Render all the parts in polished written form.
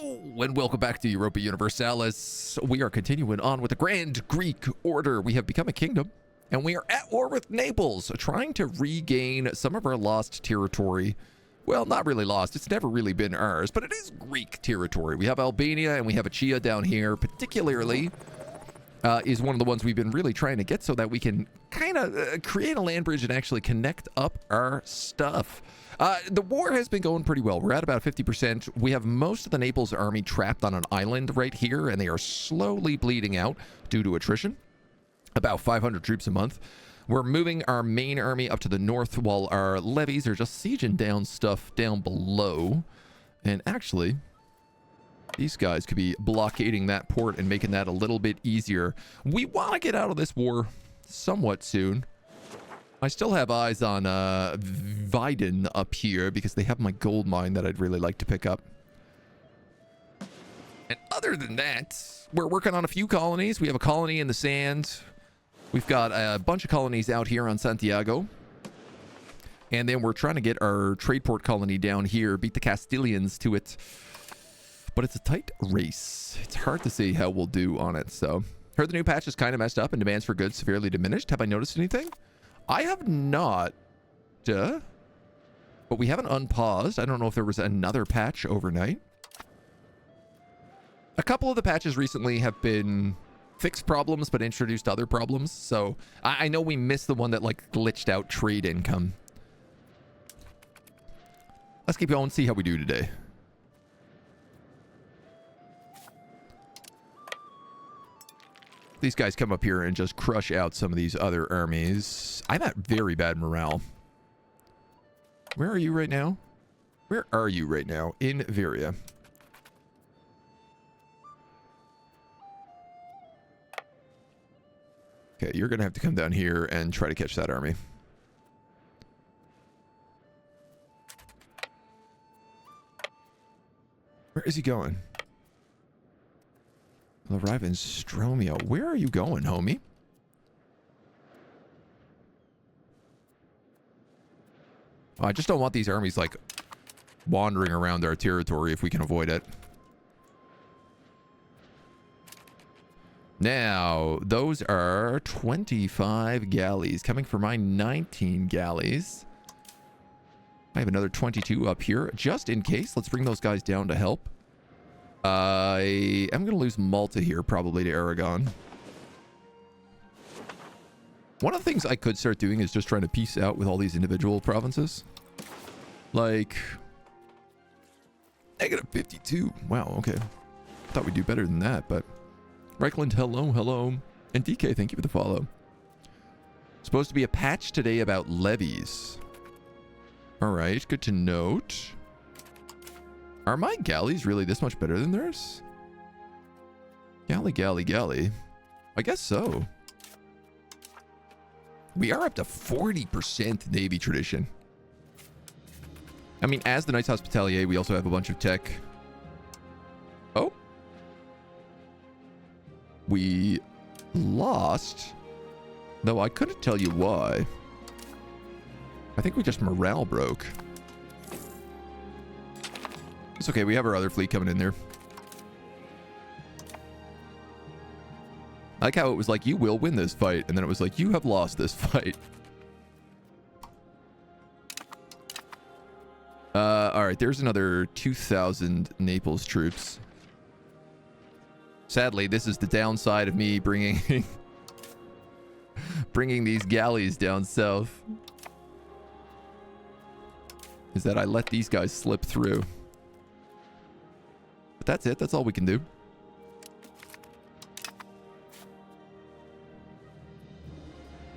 Hello and welcome back to Europa Universalis. We are continuing on with the Grand Greek Order. We have become a kingdom and we are at war with Naples, trying to regain some of our lost territory. Well, not really lost. It's never really been ours, but it is Greek territory. We have Albania and we have Achaia down here, particularly is one of the ones we've been really trying to get so that we can kind of create a land bridge and actually connect up our stuff. The war has been going pretty well. We're at about 50%. We have most of the Naples army trapped on an island right here, and they are slowly bleeding out due to attrition. About 500 troops a month. We're moving our main army up to the north while our levies are just sieging down stuff down below. And actually, these guys could be blockading that port and making that a little bit easier. We want to get out of this war somewhat soon. I still have eyes on Vidin up here because they have my gold mine that I'd really like to pick up. And other than that, we're working on a few colonies. We have a colony in the sand. We've got a bunch of colonies out here on Santiago. And then we're trying to get our trade port colony down here, beat the Castilians to it. But it's a tight race. It's hard to see how we'll do on it. So, heard the new patch is kind of messed up and demands for goods severely diminished. Have I noticed anything? I have not, but we haven't unpaused. I don't know if there was another patch overnight. A couple of the patches recently have been fixed problems, but introduced other problems. So I know we missed the one that like glitched out trade income. Let's keep going, see how we do today. These guys come up here and just crush out some of these other armies. I'm at very bad morale. Where are you right now? Where are you right now? In Varia. Okay, you're going to have to come down here and try to catch that army. Where is he going? Arrive in Stromio. Where are you going, homie? Oh, I just don't want these armies, like, wandering around our territory if we can avoid it. Now, those are 25 galleys coming for my 19 galleys. I have another 22 up here, just in case. Let's bring those guys down to help. I am going to lose Malta here, probably to Aragon. One of the things I could start doing is just trying to peace out with all these individual provinces. Like, negative 52. Wow, okay. Thought we'd do better than that, but... Reichland, hello, hello. And DK, thank you for the follow. Supposed to be a patch today about levies. Alright, good to note. Are my galleys really this much better than theirs? Galley, galley, galley. I guess so. We are up to 40% Navy tradition. I mean, as the Knights Hospitalier, we also have a bunch of tech. Oh. We lost. Though I couldn't tell you why. I think we just morale broke. It's okay, we have our other fleet coming in there. I like how it was like, you will win this fight. And then it was like, you have lost this fight. Alright, there's another 2,000 Naples troops. Sadly, this is the downside of me bringing... bringing these galleys down south. Is that I let these guys slip through. But that's it. That's all we can do.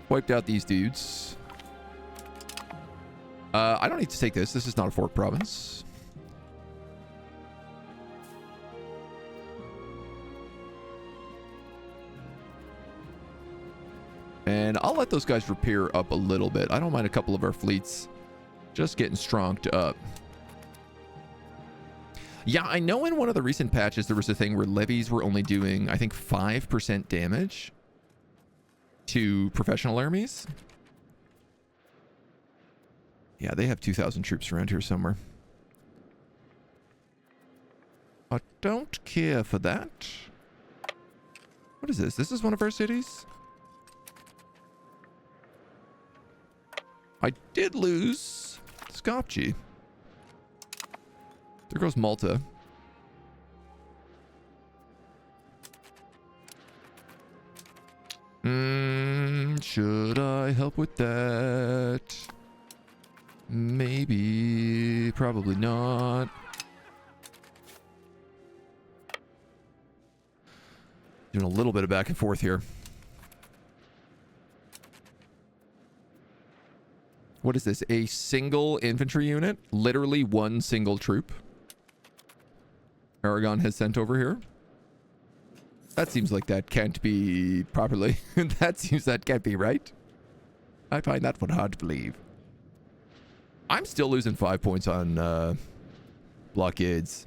Wiped out these dudes. I don't need to take this. This is not a fork province. And I'll let those guys repair up a little bit. I don't mind a couple of our fleets just getting stronged up. Yeah, I know in one of the recent patches there was a thing where levies were only doing, I think, 5% damage to professional armies. Yeah, they have 2,000 troops around here somewhere. I don't care for that. What is this? This is one of our cities? I did lose Skopje. There goes Malta. Should I help with that? Maybe. Probably not. Doing a little bit of back and forth here. What is this? A single infantry unit? Literally one single troop. Aragon has sent over here. That seems like that can't be properly. That seems that can't be right. I find that one hard to believe. I'm still losing 5 points on blockades.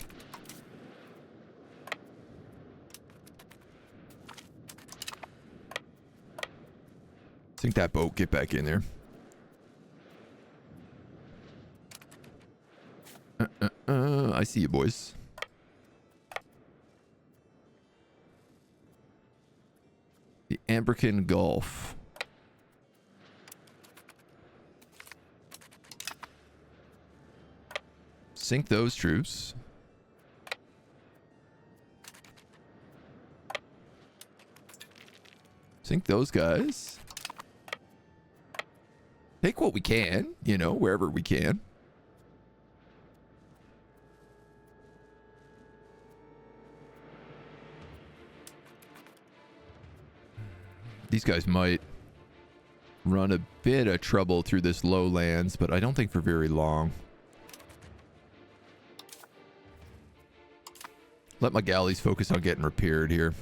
Sink that boat. Get back in there. I see you, boys. The Amberkin Gulf. Sink those troops. Sink those guys. Take what we can, you know, wherever we can. These guys might run a bit of trouble through this lowlands, but I don't think for very long. Let my galleys focus on getting repaired here.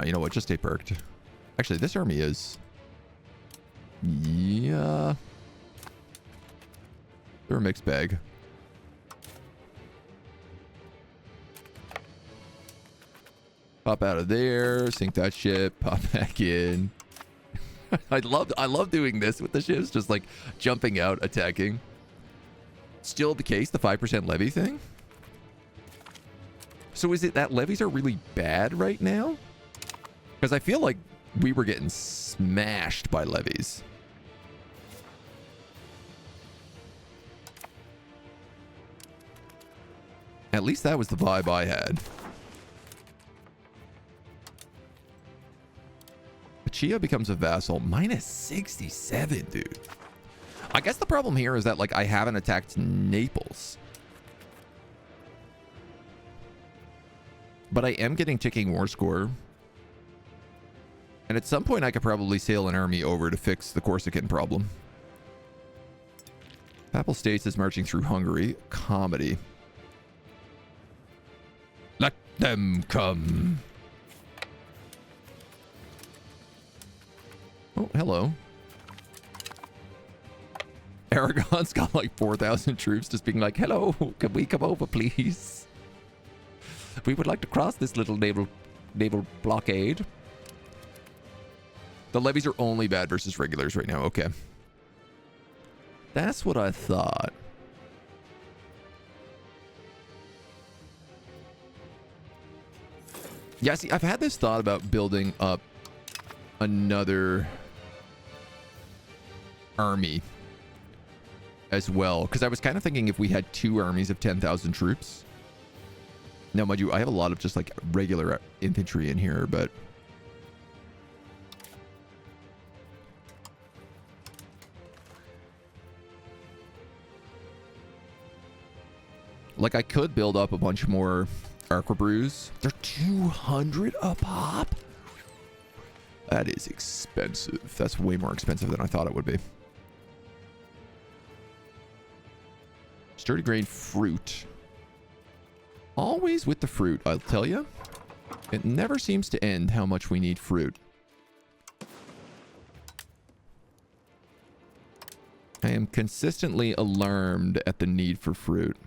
You know what? Just stay perked. Actually, this army is... Yeah. They're a mixed bag. Pop out of there, sink that ship, pop back in. I love doing this with the ships, just like jumping out, attacking. Still the case, the 5% levy thing? So is it that levies are really bad right now? Because I feel like we were getting smashed by levies. At least that was the vibe I had. Chia becomes a vassal. Minus 67, dude. I guess the problem here is that, like, I haven't attacked Naples. But I am getting ticking war score. And at some point, I could probably sail an army over to fix the Corsican problem. Papal States is marching through Hungary. Comedy. Let them come. Oh, hello. Aragon's got like 4,000 troops just being like, hello, can we come over, please? We would like to cross this little naval blockade. The levies are only bad versus regulars right now. Okay. That's what I thought. Yeah, see, I've had this thought about building up another army as well, because I was kind of thinking if we had 2 armies of 10,000 troops. Now, mind you, I have a lot of just like regular infantry in here, but like I could build up a bunch more arquebrews. They're 200 a pop. That is expensive. That's way more expensive than I thought it would be. Sturdy grain fruit. Always with the fruit, I'll tell you. It never seems to end how much we need fruit. I am consistently alarmed at the need for fruit.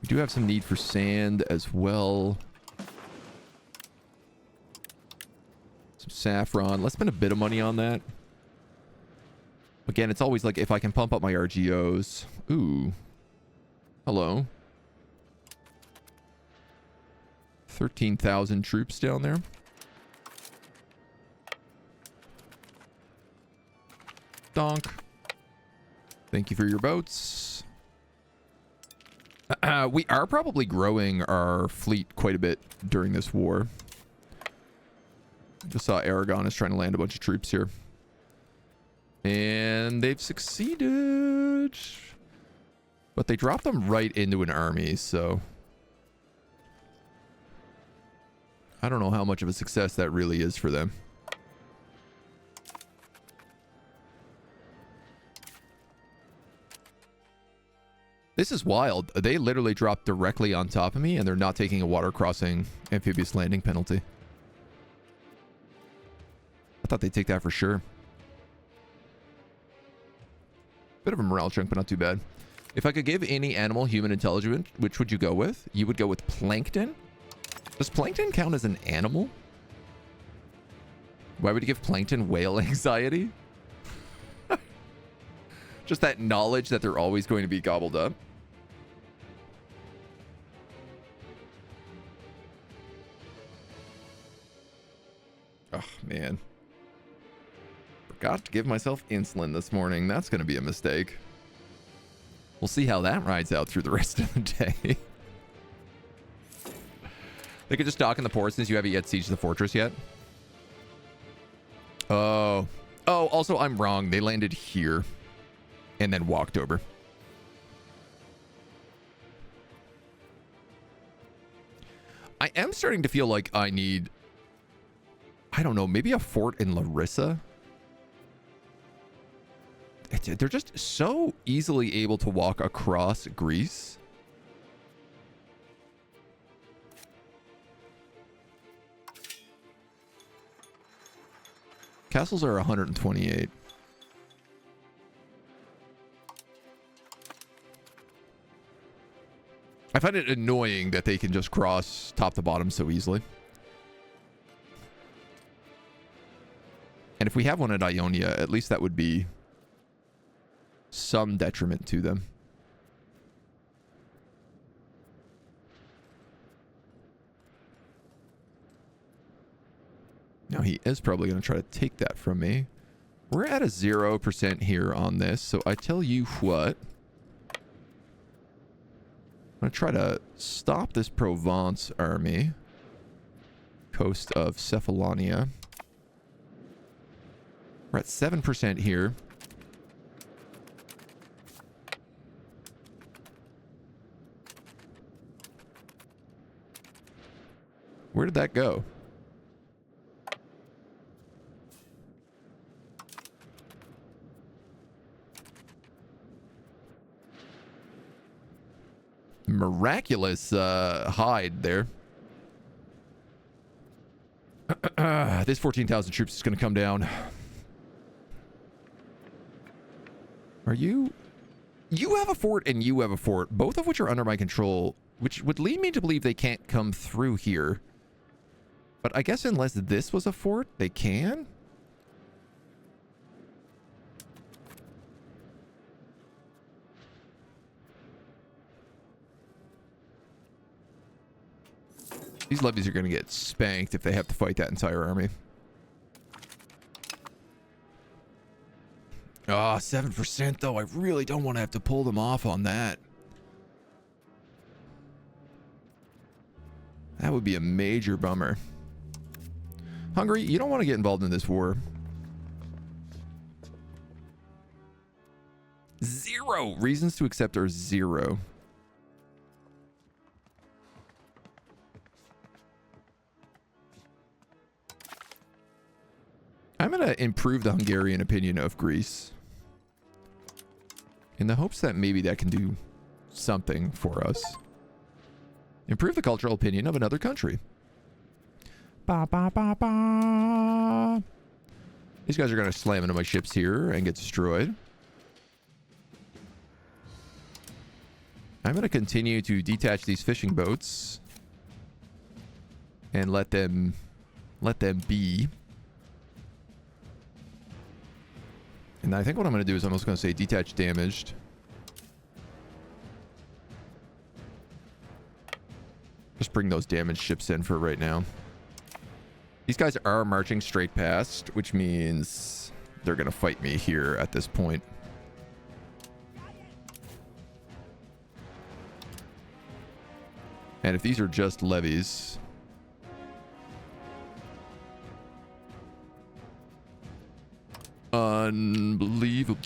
We do have some need for sand as well. Some saffron. Let's spend a bit of money on that. Again, it's always like if I can pump up my RGOs. Ooh. Hello. 13,000 troops down there. Donk. Thank you for your boats. We are probably growing our fleet quite a bit during this war. Just saw Aragon is trying to land a bunch of troops here. And they've succeeded. But they dropped them right into an army, so... I don't know how much of a success that really is for them. This is wild. They literally dropped directly on top of me, and they're not taking a water crossing amphibious landing penalty. I thought they'd take that for sure. Bit of a morale chunk, but not too bad. If I could give any animal human intelligence, which would you go with? You would go with plankton? Does plankton count as an animal? Why would you give plankton whale anxiety? Just that knowledge that they're always going to be gobbled up. Oh, man. Forgot to give myself insulin this morning. That's going to be a mistake. We'll see how that rides out through the rest of the day. They could just dock in the port since you haven't yet sieged the fortress yet. Oh. Oh, also, I'm wrong. They landed here and then walked over. I am starting to feel like I need, I don't know, maybe a fort in Larissa. They're just so easily able to walk across Greece. Castles are 128. I find it annoying that they can just cross top to bottom so easily. And if we have one at Ionia, at least that would be some detriment to them. Now he is probably going to try to take that from me. We're at a 0% here on this, so I tell you what. I'm going to try to stop this Provence army. Coast of Cephalonia. We're at 7% here. Where did that go? Miraculous hide there. This 14,000 troops is going to come down. Are you... You have a fort and you have a fort, both of which are under my control, which would lead me to believe they can't come through here. But I guess unless this was a fort, they can? These levies are going to get spanked if they have to fight that entire army. Ah, 7% though. I really don't want to have to pull them off on that. That would be a major bummer. Hungary, you don't want to get involved in this war. 0. Reasons to accept are 0. I'm going to improve the Hungarian opinion of Greece in the hopes that maybe that can do something for us. Improve the cultural opinion of another country. Ba, ba, ba, ba. These guys are going to slam into my ships here and get destroyed. I'm going to continue to detach these fishing boats and let them be. And I think what I'm going to do is I'm just going to say detached damaged. Just bring those damaged ships in for right now. These guys are marching straight past, which means they're going to fight me here at this point. And if these are just levies... Unbelievable.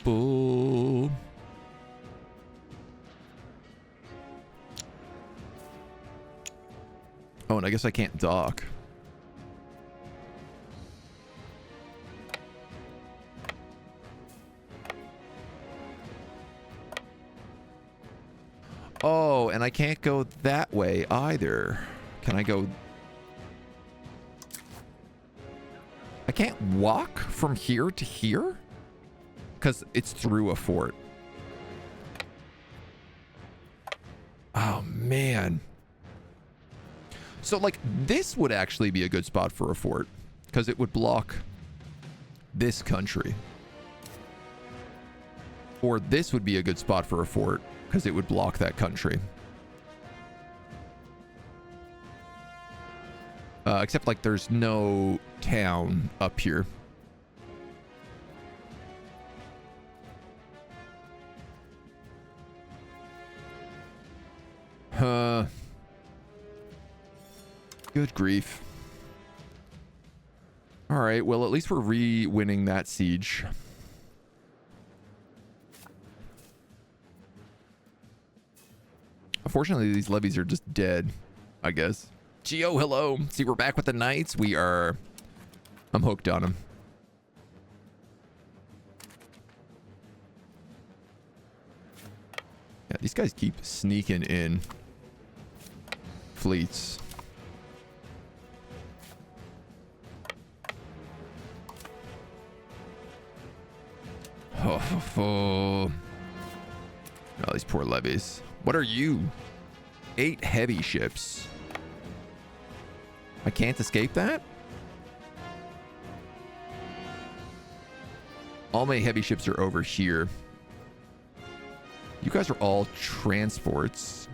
Oh, and I guess I can't dock. Oh, and I can't go that way either. Can I go... I can't walk from here to here? Because it's through a fort. Oh, man. So, like, this would actually be a good spot for a fort. Because it would block this country. Or this would be a good spot for a fort. Because it would block that country. Except, like, there's no town up here. Good grief. All right, well, at least we're re-winning that siege. Unfortunately, these levies are just dead, I guess. Geo, hello. See, we're back with the knights. I'm hooked on them. Yeah, these guys keep sneaking in fleets. Oh, these poor levies. What are you? 8 heavy ships. I can't escape that? All my heavy ships are over here. You guys are all transports.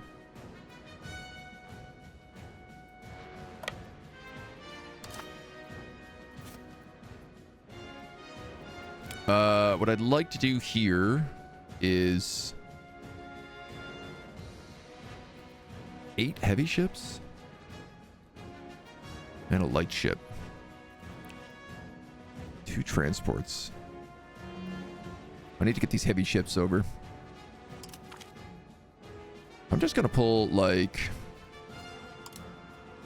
What I'd like to do here is 8 heavy ships and a light ship. 2 transports. I need to get these heavy ships over. I'm just gonna pull like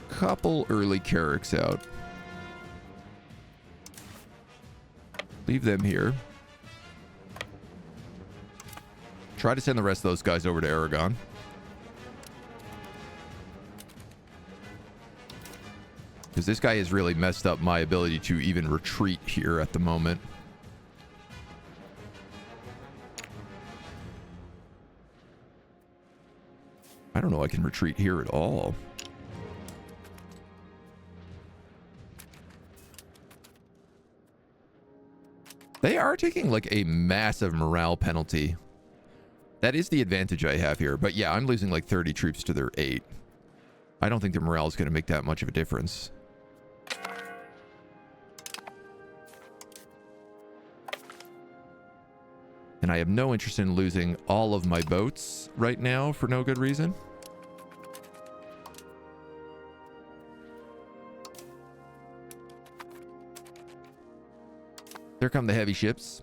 a couple early Carracks out. Leave them here. Try to send the rest of those guys over to Aragon. Because this guy has really messed up my ability to even retreat here at the moment. I don't know I can retreat here at all. They are taking like a massive morale penalty. That is the advantage I have here. But yeah, I'm losing like 30 troops to their 8. I don't think the morale is going to make that much of a difference. And I have no interest in losing all of my boats right now for no good reason. There come the heavy ships.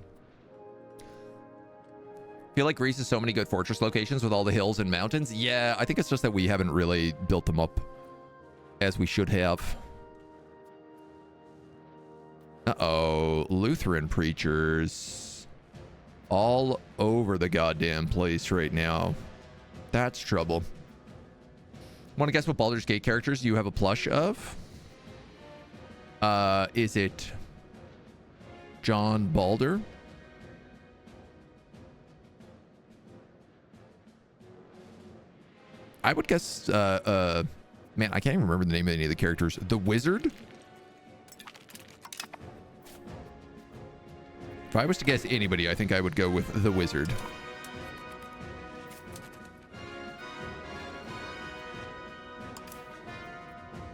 Feel like Greece has so many good fortress locations with all the hills and mountains. Yeah, I think it's just that we haven't really built them up as we should have. Uh-oh, Lutheran preachers all over the goddamn place right now. That's trouble. Want to guess what Baldur's Gate characters you have a plush of? Is it John Balder? I would guess, man, I can't even remember the name of any of the characters. The Wizard? If I was to guess anybody, I think I would go with the wizard.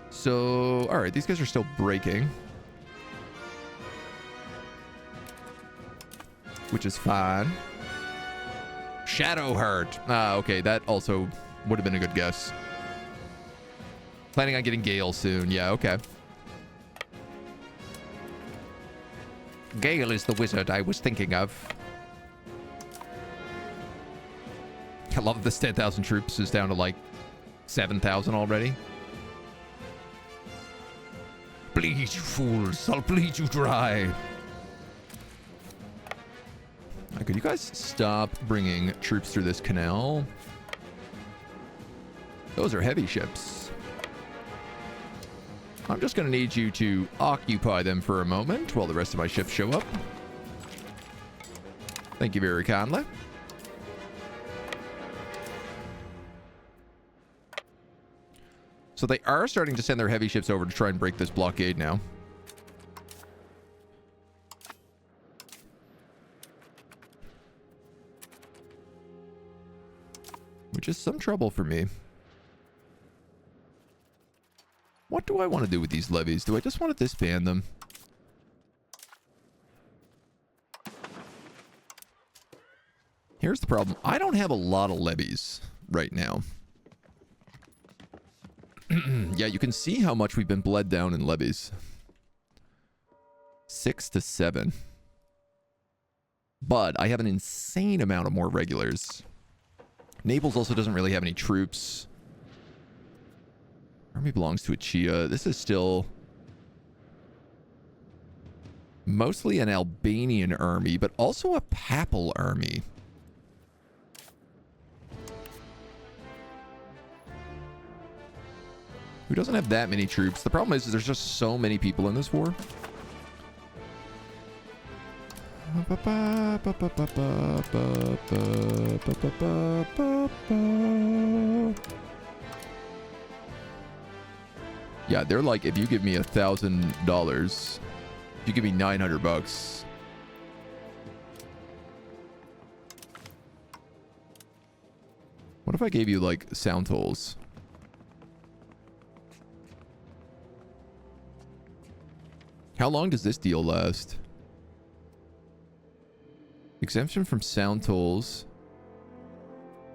So, all right, these guys are still breaking, which is fine. Shadowheart. Ah, okay, that also would have been a good guess. Planning on getting Gale soon. Yeah, okay. Gale is the wizard I was thinking of. I love this 10,000 troops is down to like 7,000 already. Bleed, you fools. I'll bleed you dry. Could you guys stop bringing troops through this canal? Those are heavy ships. I'm just going to need you to occupy them for a moment while the rest of my ships show up. Thank you very kindly. So they are starting to send their heavy ships over to try and break this blockade now. Which is some trouble for me. What do I want to do with these levies? Do I just want to disband them? Here's the problem. I don't have a lot of levies right now. Yeah, you can see how much we've been bled down in levies. 6 to 7. But I have an insane amount of more regulars. Naples also doesn't really have any troops. Army belongs to Achia. This is still mostly an Albanian army, but also a papal army. Who doesn't have that many troops. The problem is there's just so many people in this war. Yeah, they're like, if you give me $1,000, if you give me $900. What if I gave you like sound tolls? How long does this deal last? Exemption from sound tolls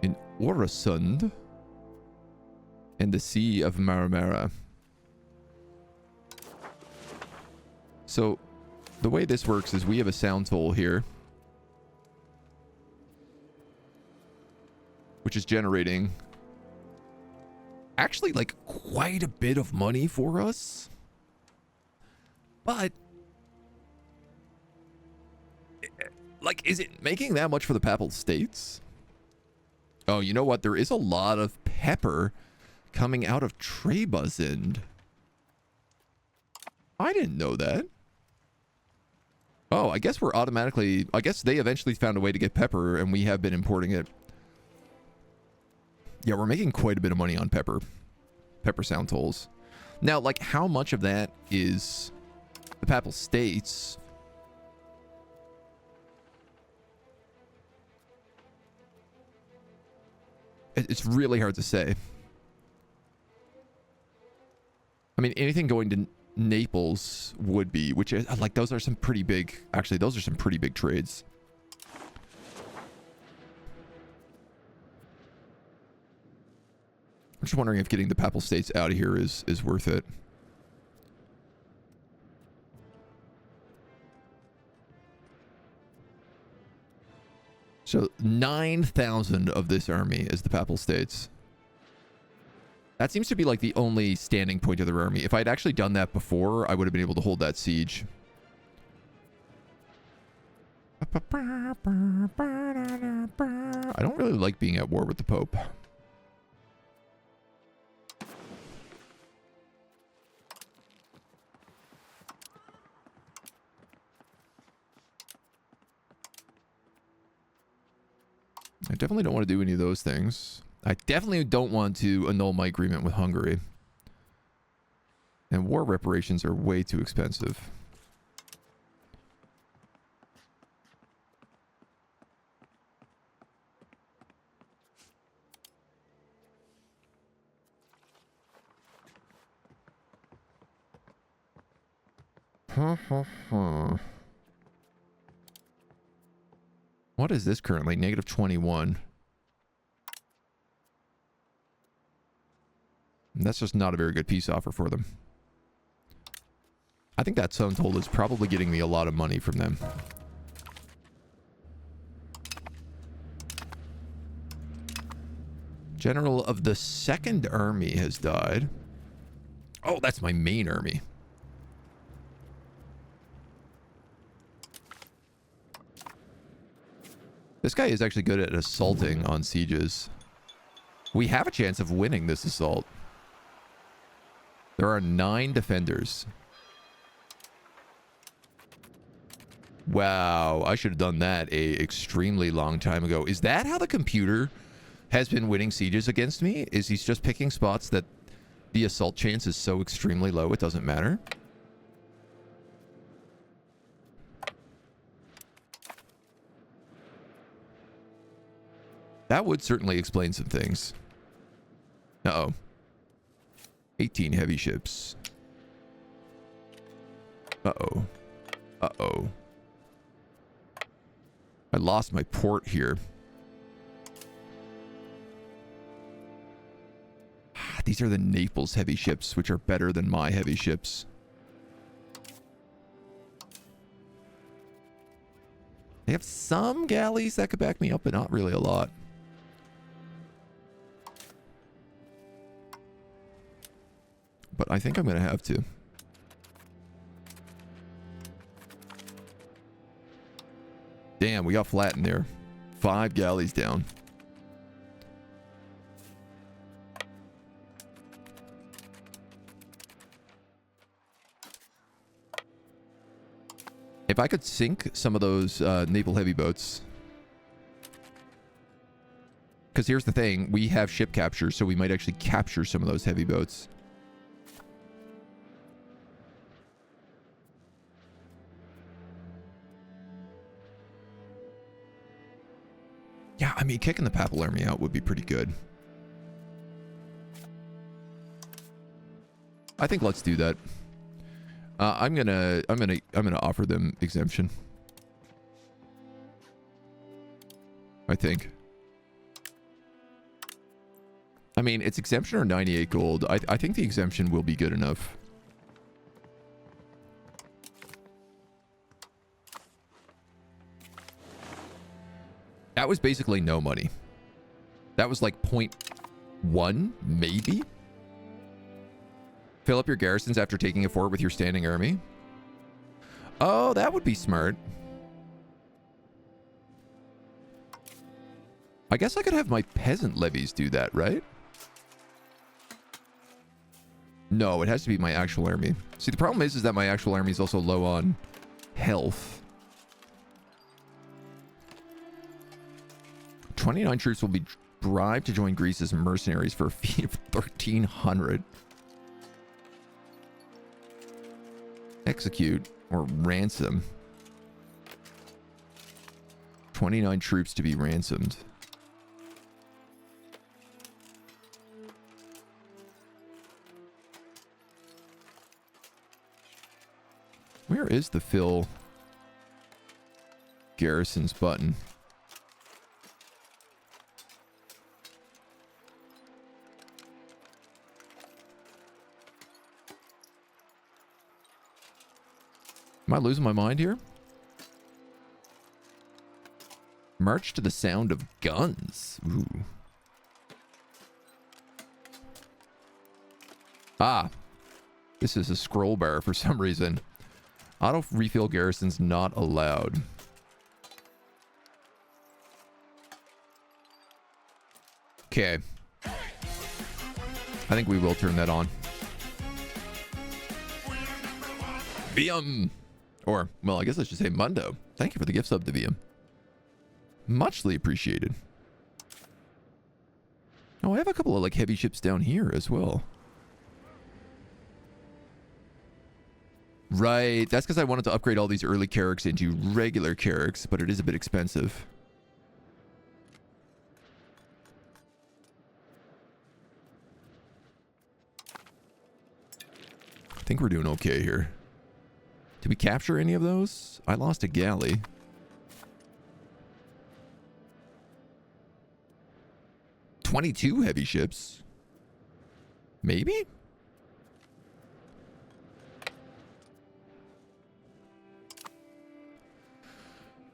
in Oresund and the Sea of Marmara. So the way this works is we have a sound toll here, which is generating actually like quite a bit of money for us. But like, is it making that much for the Papal States? Oh, you know what? There is a lot of pepper coming out of Trebizond. I didn't know that. Oh, I guess we're automatically... I guess they eventually found a way to get pepper, and we have been importing it. Yeah, we're making quite a bit of money on pepper. Pepper sound tolls. Now, like, how much of that is the Papal States? It's really hard to say. I mean, anything going to Naples would be, which is like, those are some pretty big, actually, those are some pretty big trades. I'm just wondering if getting the Papal States out of here is worth it. So 9,000 of this army is the Papal States. That seems to be like the only standing point of their army. If I'd actually done that before, I would have been able to hold that siege. I don't really like being at war with the Pope. I definitely don't want to do any of those things. I definitely don't want to annul my agreement with Hungary. And war reparations are way too expensive. What is this currently? Negative 21. That's just not a very good peace offer for them. I think that sum total is probably getting me a lot of money from them. General of the Second Army has died. Oh, that's my main army. This guy is actually good at assaulting on sieges. We have a chance of winning this assault. There are 9 defenders. Wow, I should have done that a extremely long time ago. Is that how the computer has been winning sieges against me? Is he's just picking spots that the assault chance is so extremely low it doesn't matter? That would certainly explain some things. Uh-oh. 18 heavy ships. Uh-oh. Uh-oh. I lost my port here. These are the Naples heavy ships, which are better than my heavy ships. They have some galleys that could back me up, but not really a lot. But I think I'm going to have to. Damn, we got flat in there. 5 galleys down. If I could sink some of those naval heavy boats. Because here's the thing. We have ship capture, so we might actually capture some of those heavy boats. Yeah, I mean, kicking the Papal Army out would be pretty good. I think let's do that. I'm gonna offer them exemption. I think. I mean, it's exemption or 98 gold. I think the exemption will be good enough. That was basically no money. That was like 0.1, maybe? Fill up your garrisons after taking a fort with your standing army. Oh, that would be smart. I guess I could have my peasant levies do that, right? No, it has to be my actual army. See, the problem is that my actual army is also low on health. 29 troops will be bribed to join Greece as mercenaries for a fee of 1,300. Execute or ransom. 29 troops to be ransomed. Where is the fill garrisons button? Am I losing my mind here? March to the sound of guns. Ooh. Ah. This is a scroll bar for some reason. Auto refill garrisons not allowed. Okay. I think we will turn that on. VM! Or, well, I guess I should say Mundo. Thank you for the gift sub to VM. Muchly appreciated. Oh, I have a couple of like heavy ships down here as well. Right, that's because I wanted to upgrade all these early carracks into regular carracks, but it is a bit expensive. I think we're doing okay here. Did we capture any of those? I lost a galley. $22 heavy ships. Maybe?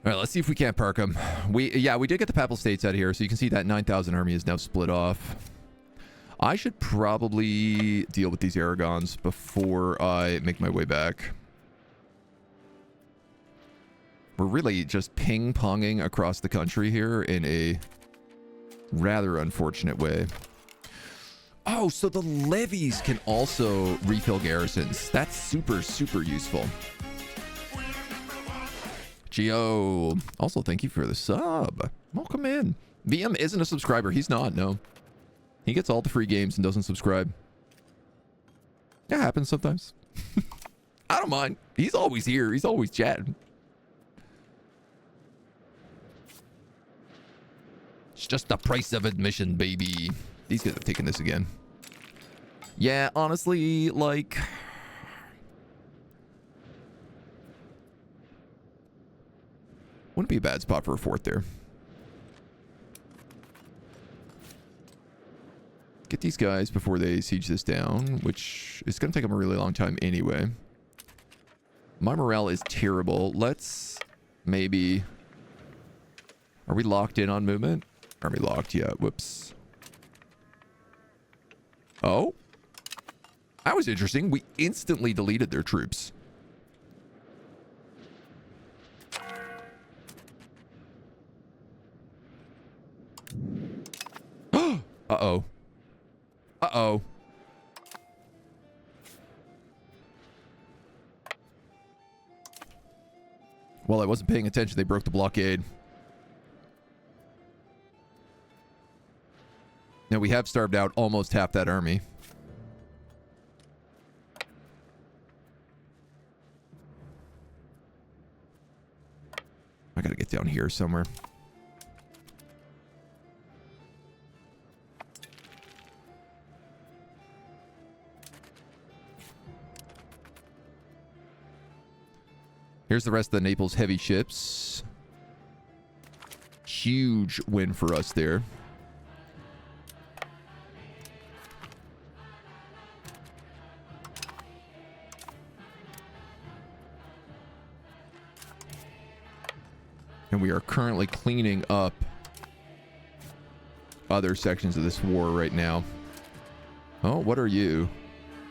All right, let's see if we can't park them. We did get the Papal States out of here, so you can see that 9,000 army is now split off. I should probably deal with these Aragons before I make my way back. We're really just ping-ponging across the country here in a rather unfortunate way. Oh, so the levies can also refill garrisons. That's super, super useful. Geo, also thank you for the sub. Welcome in. VM isn't a subscriber. He's not, no. He gets all the free games and doesn't subscribe. That happens sometimes. I don't mind. He's always here. He's always chatting. It's just the price of admission, baby. These guys have taken this again. Yeah, honestly, like... wouldn't be a bad spot for a fort there. Get these guys before they siege this down, which is going to take them a really long time anyway. My morale is terrible. Let's maybe... are we locked in on movement? Are we locked? Yeah, whoops. Oh? That was interesting. We instantly deleted their troops. Uh-oh. Uh-oh. Well, I wasn't paying attention. They broke the blockade. Now, we have starved out almost half that army. I gotta get down here somewhere. Here's the rest of the Naples heavy ships. Huge win for us there. And we are currently cleaning up other sections of this war right now. Oh, what are you?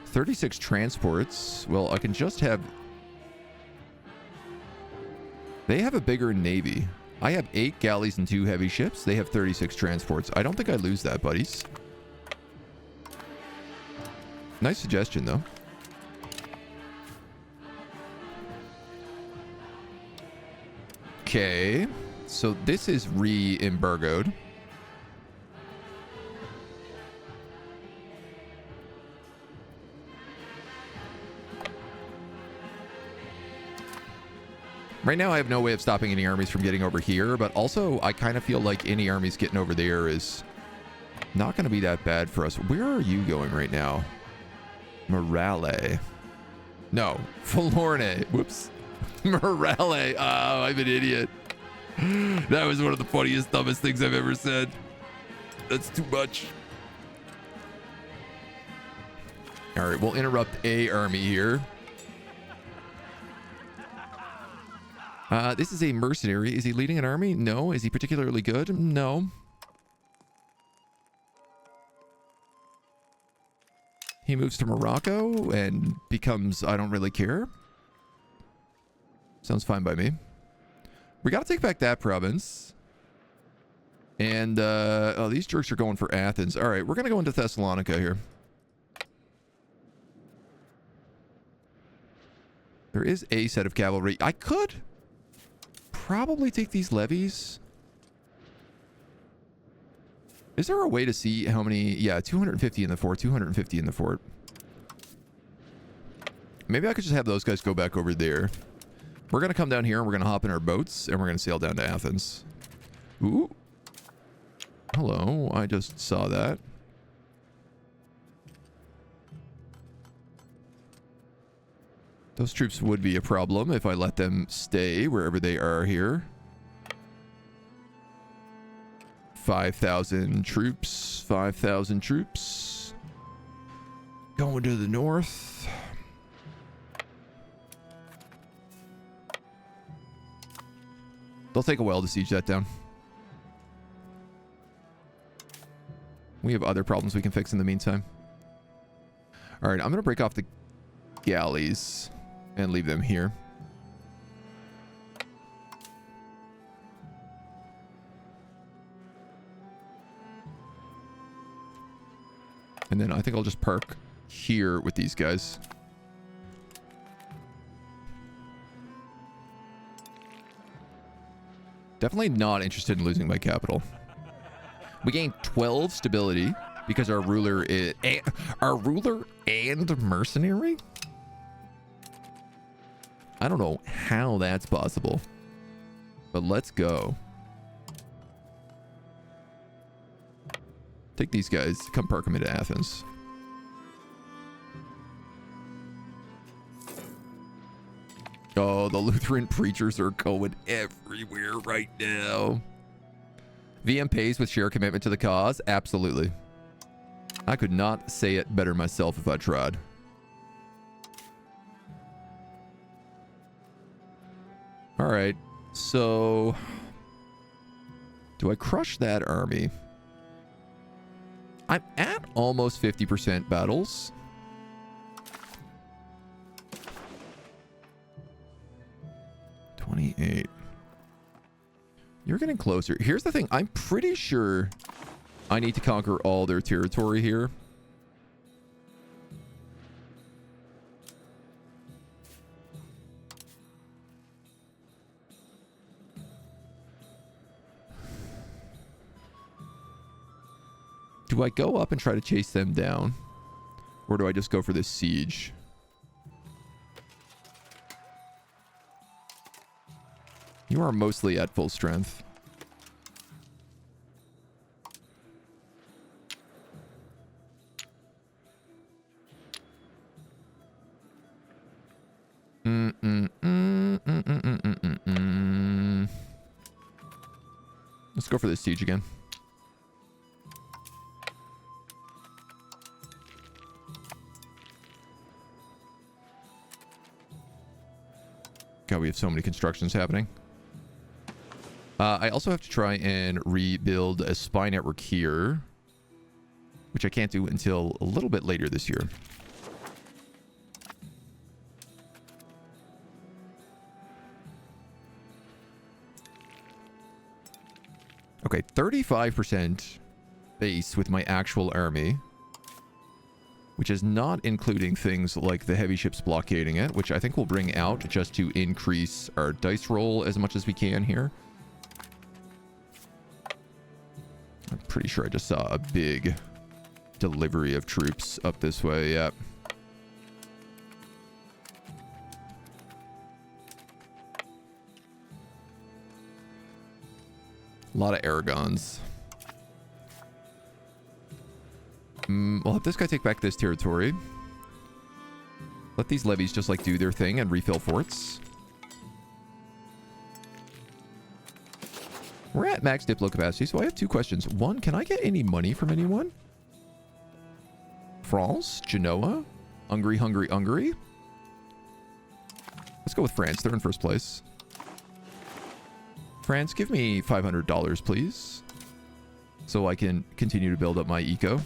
36 transports. Well, I can just have... they have a bigger navy. I have 8 galleys and 2 heavy ships. They have 36 transports. I don't think I lose that, buddies. Nice suggestion, though. Okay. So this is re-embargoed. Right now, I have no way of stopping any armies from getting over here, but also I kind of feel like any armies getting over there is not going to be that bad for us. Where are you going right now? Morale. No, Falorne. Whoops. Morale. Oh, I'm an idiot. That was one of the funniest, dumbest things I've ever said. That's too much. All right, we'll interrupt a army here. This is a mercenary. Is he leading an army? No. Is he particularly good? No. He moves to Morocco and becomes, I don't really care. Sounds fine by me. We got to take back that province. And, oh, these jerks are going for Athens. All right, we're going to go into Thessalonica here. There is a set of cavalry. I could probably take these levies. Is there a way to see how many? Yeah, 250 in the fort, 250 in the fort. Maybe I could just have those guys go back over there. We're going to come down here and we're going to hop in our boats and we're going to sail down to Athens. Ooh. Hello, I just saw that. Those troops would be a problem if I let them stay wherever they are here. 5,000 troops. 5,000 troops. Going to the north. They'll take a while to siege that down. We have other problems we can fix in the meantime. All right, I'm going to break off the galleys and leave them here. And then I think I'll just park here with these guys. Definitely not interested in losing my capital. We gained 12 stability because our ruler is and mercenary? I don't know how that's possible. But let's go. Take these guys, come park them into Athens. Oh, the Lutheran preachers are going everywhere right now. VM pays with sheer commitment to the cause? Absolutely. I could not say it better myself if I tried. All right, so do I crush that army? I'm at almost 50% battles. $28. You're getting closer. Here's the thing. I'm pretty sure I need to conquer all their territory here. Do I go up and try to chase them down? Or do I just go for this siege? You are mostly at full strength. Let's go for this siege again. God, we have so many constructions happening. I also have to try and rebuild a spy network here, which I can't do until a little bit later this year. Okay, 35% base with my actual army, which is not including things like the heavy ships blockading it, which I think we'll bring out just to increase our dice roll as much as we can here. I'm pretty sure I just saw a big delivery of troops up this way. Yep. A lot of Aragons. We'll have this guy take back this territory. Let these levies just like do their thing and refill forts. We're at max diplo capacity, so I have two questions. One, can I get any money from anyone? France? Genoa? Hungary, Hungary, Hungary? Let's go with France. They're in first place. France, give me $500, please. So I can continue to build up my eco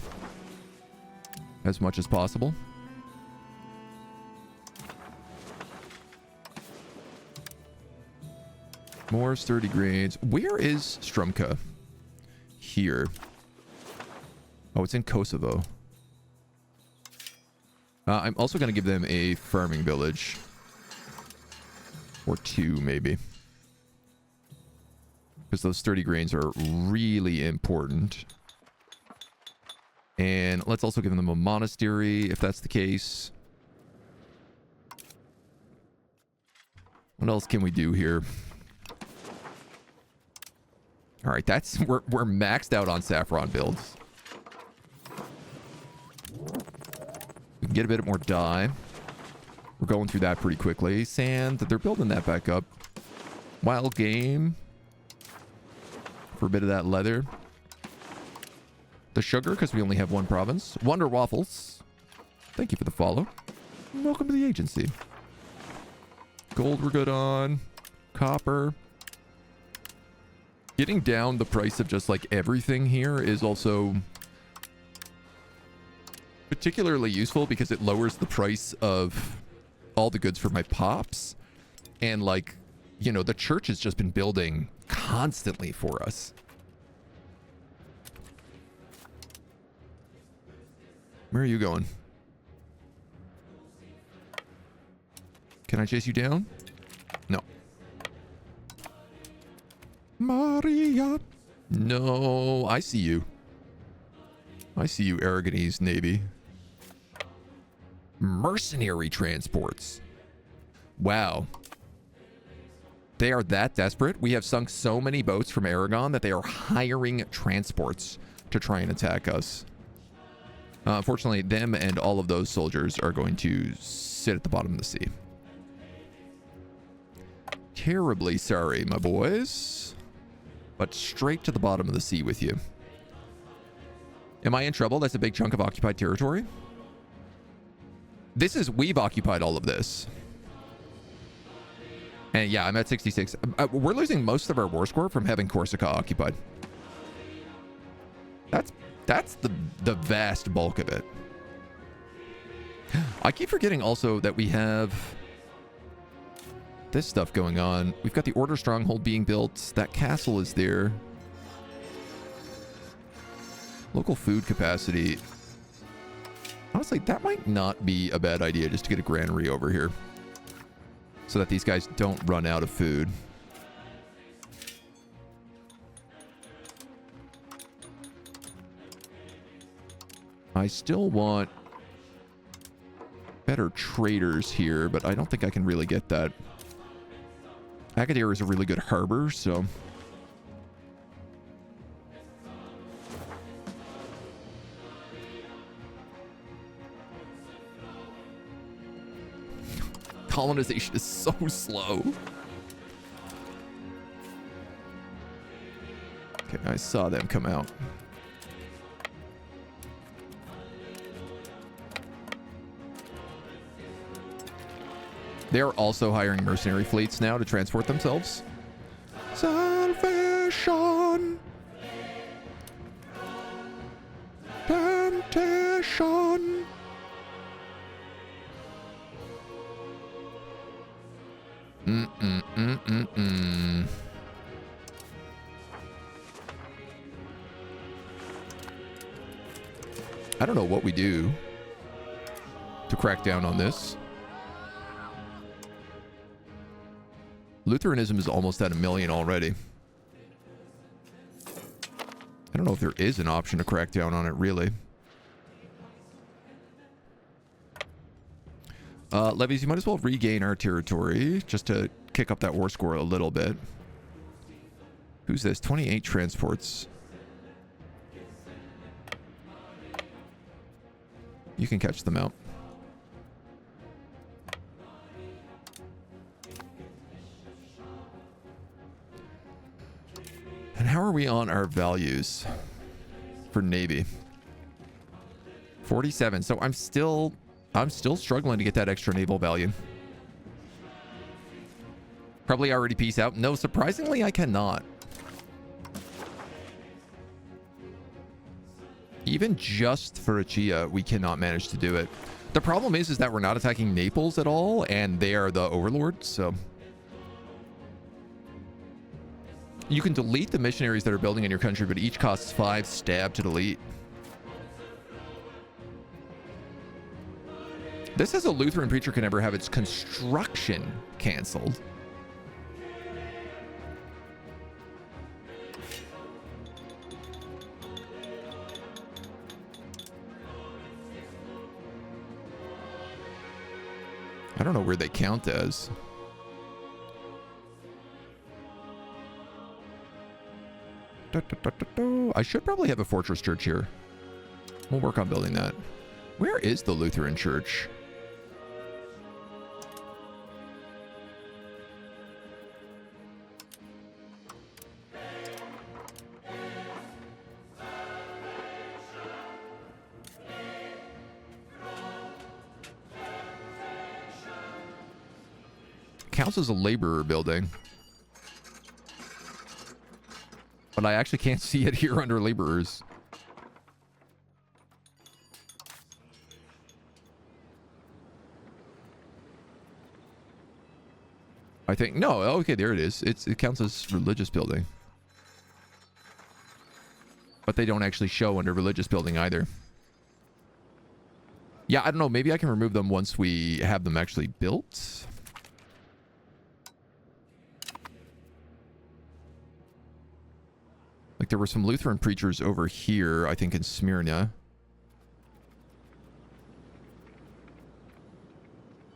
as much as possible. More sturdy grades. Where is Strumka? Here. Oh, it's in Kosovo. I'm also going to give them a farming village. Or two, maybe. Because those sturdy grains are really important. And let's also give them a monastery, if that's the case. What else can we do here? All right, that's we're maxed out on saffron builds. We can get a bit more dye. We're going through that pretty quickly. Sand, they're building that back up. Wild game. For a bit of that leather. The sugar, because we only have one province. Wonder Waffles. Thank you for the follow. Welcome to the agency. Gold we're good on. Copper. Getting down the price of just like everything here is also particularly useful because it lowers the price of all the goods for my pops. And like, you know, the church has just been building constantly for us. Where are you going? Can I chase you down? No. Maria. No, I see you. I see you, Aragonese Navy. Mercenary transports. Wow. They are that desperate. We have sunk so many boats from Aragon that they are hiring transports to try and attack us. Unfortunately, them and all of those soldiers are going to sit at the bottom of the sea. Terribly sorry, my boys. But straight to the bottom of the sea with you. Am I in trouble? That's a big chunk of occupied territory. We've occupied all of this. And yeah, I'm at 66. We're losing most of our war score from having Corsica occupied. That's the vast bulk of it. I keep forgetting also that we have this stuff going on. We've got the Order Stronghold being built. That castle is there. Local food capacity. Honestly, that might not be a bad idea just to get a granary over here. So that these guys don't run out of food. I still want better traders here, but I don't think I can really get that. Agadir is a really good harbor, so... Colonization is so slow. Okay, I saw them come out. They're also hiring mercenary fleets now to transport themselves. Salvation. Temptation. I don't know what we do to crack down on this. Lutheranism is almost at 1 million already. I don't know if there is an option to crack down on it, really. Levies, you might as well regain our territory just to kick up that war score a little bit. Who's this? 28 transports. You can catch them out. And how are we on our values for Navy? 47. So I'm still struggling to get that extra naval value. Probably already peace out. No, surprisingly, I cannot. Even just for Achia, we cannot manage to do it. The problem is that we're not attacking Naples at all, and they are the overlords, so... You can delete the missionaries that are building in your country, but each costs 5 stab to delete. This says a Lutheran preacher can never have its construction canceled. I don't know where they count as. I should probably have a fortress church here. We'll work on building that. Where is the Lutheran church? counts as a laborer building. But I actually can't see it here under laborers. I think, no, okay, there it is. It counts as religious building. But they don't actually show under religious building either. Yeah, I don't know. Maybe I can remove them once we have them actually built. Like there were some Lutheran preachers over here, I think in Smyrna.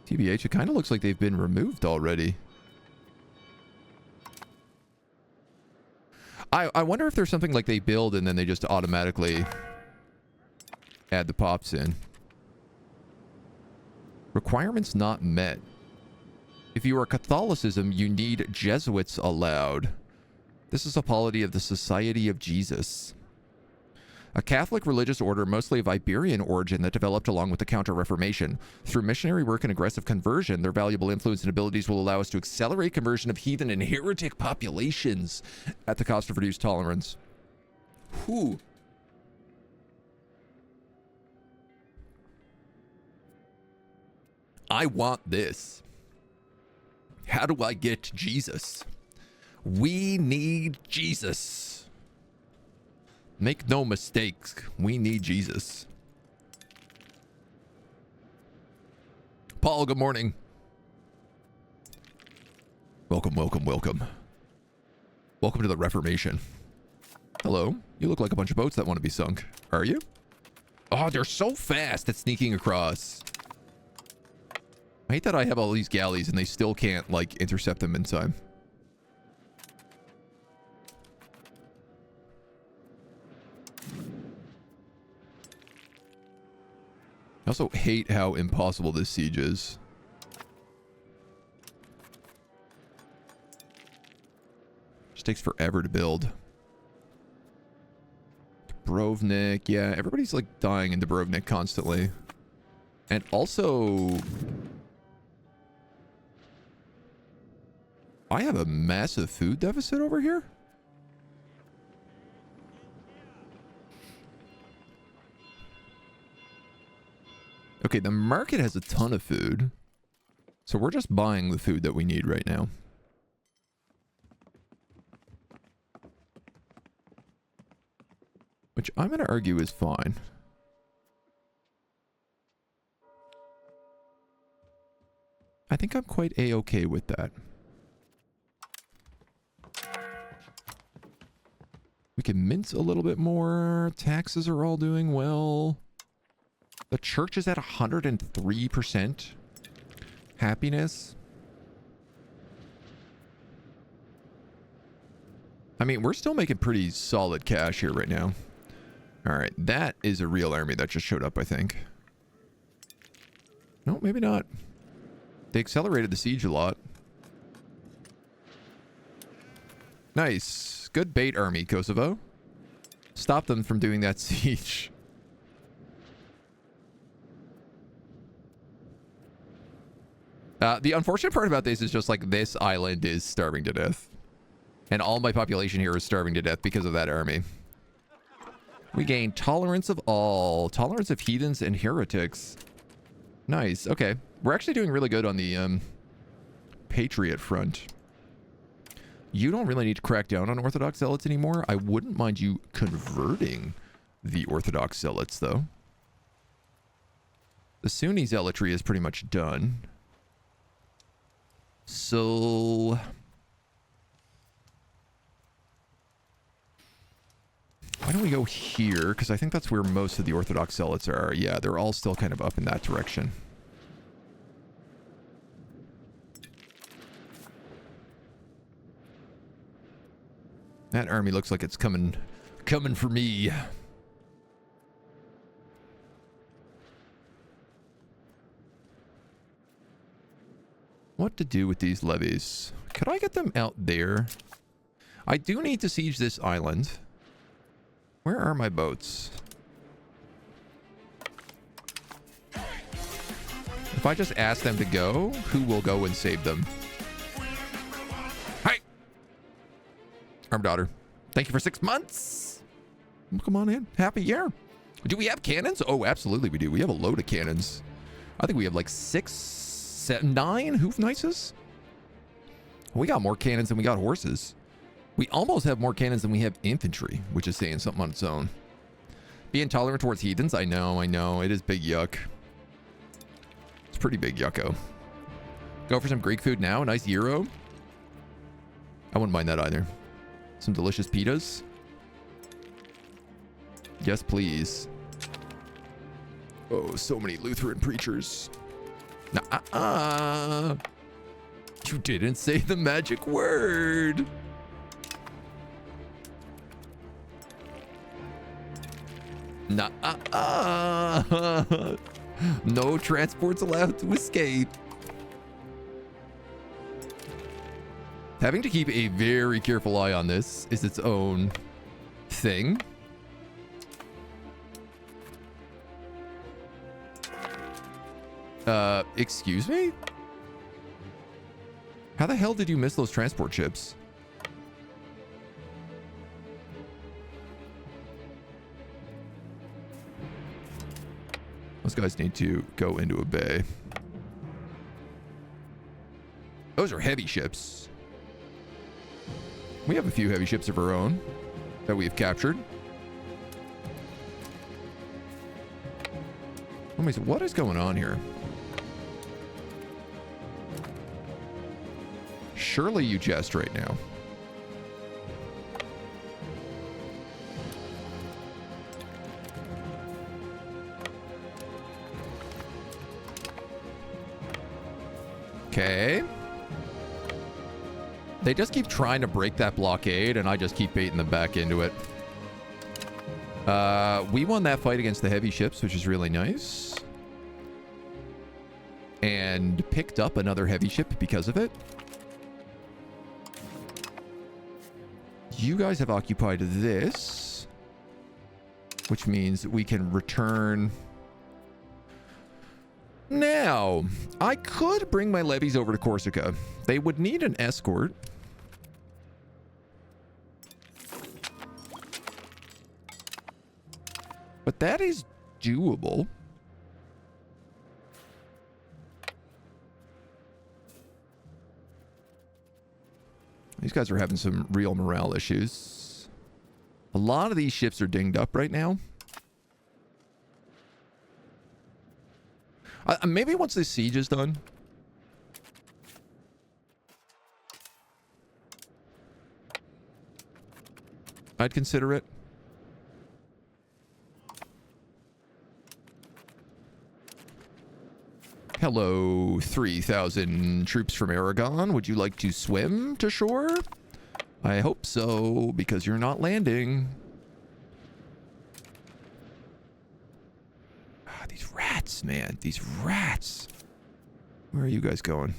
TBH, it kind of looks like they've been removed already. I wonder if there's something like they build and then they just automatically add the pops in. Requirements not met. If you are Catholicism, you need Jesuits allowed. This is a polity of the Society of Jesus. A Catholic religious order mostly of Iberian origin that developed along with the Counter-Reformation. Through missionary work and aggressive conversion, their valuable influence and abilities will allow us to accelerate conversion of heathen and heretic populations at the cost of reduced tolerance. Whew. I want this. How do I get Jesus? We need Jesus. Make no mistakes. We need Jesus. Paul, good morning. Welcome, welcome, welcome. Welcome to the Reformation. Hello. You look like a bunch of boats that want to be sunk. Are you? Oh, they're so fast at sneaking across. I hate that I have all these galleys and they still can't, like, intercept them in time. I also hate how impossible this siege is. Just takes forever to build. Dubrovnik, yeah, everybody's like dying in Dubrovnik constantly. And also, I have a massive food deficit over here. Okay, the market has a ton of food. So we're just buying the food that we need right now. Which I'm going to argue is fine. I think I'm quite A-okay with that. We can mince a little bit more. Taxes are all doing well. The church is at 103% happiness. I mean, we're still making pretty solid cash here right now. All right, that is a real army that just showed up, I think. No, maybe not. They accelerated the siege a lot. Nice. Good bait army, Kosovo. Stop them from doing that siege. The unfortunate part about this is just like this island is starving to death. And all my population here is starving to death because of that army. We gain tolerance of all. Tolerance of heathens and heretics. Nice. Okay. We're actually doing really good on the Patriot front. You don't really need to crack down on Orthodox zealots anymore. I wouldn't mind you converting the Orthodox zealots, though. The Sunni zealotry is pretty much done. So why don't we go here? Because I think that's where most of the Orthodox zealots are. Yeah, they're all still kind of up in that direction. That army looks like it's coming for me. What to do with these levies? Could I get them out there? I do need to siege this island. Where are my boats? If I just ask them to go, who will go and save them? Armed daughter. Thank you for 6 months. Come on in. Happy year. Do we have cannons? Oh, absolutely we do. We have a load of cannons. I think we have like 6, 7, 9 Hoofnices. We got more cannons than we got horses. We almost have more cannons than we have infantry, which is saying something on its own. Be intolerant towards heathens. I know. It is big yuck. It's pretty big yucko. Go for some Greek food now. A nice gyro. I wouldn't mind that either. Some delicious pitas. Yes, please. Oh, so many Lutheran preachers. Nah, you didn't say the magic word. Nah, no transports allowed to escape. Having to keep a very careful eye on this is its own thing. Excuse me? How the hell did you miss those transport ships? Those guys need to go into a bay. Those are heavy ships. We have a few heavy ships of our own that we have captured. Let me see, what is going on here? Surely you jest right now. Okay. They just keep trying to break that blockade, and I just keep baiting them back into it. We won that fight against the heavy ships, which is really nice. And picked up another heavy ship because of it. You guys have occupied this, which means we can return. Now, I could bring my levies over to Corsica. They would need an escort. But that is doable. These guys are having some real morale issues. A lot of these ships are dinged up right now. Maybe once this siege is done. I'd consider it. Hello, 3,000 troops from Aragon. Would you like to swim to shore? I hope so, because you're not landing. Ah, these rats, man. These rats. Where are you guys going?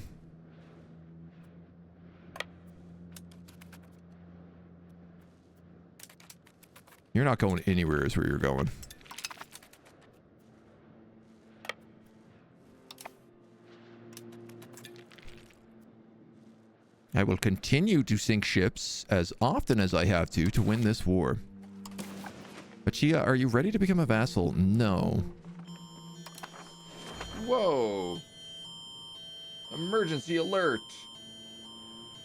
You're not going anywhere is where you're going. I will continue to sink ships as often as I have to win this war. But Chia, are you ready to become a vassal? No. Whoa. Emergency alert.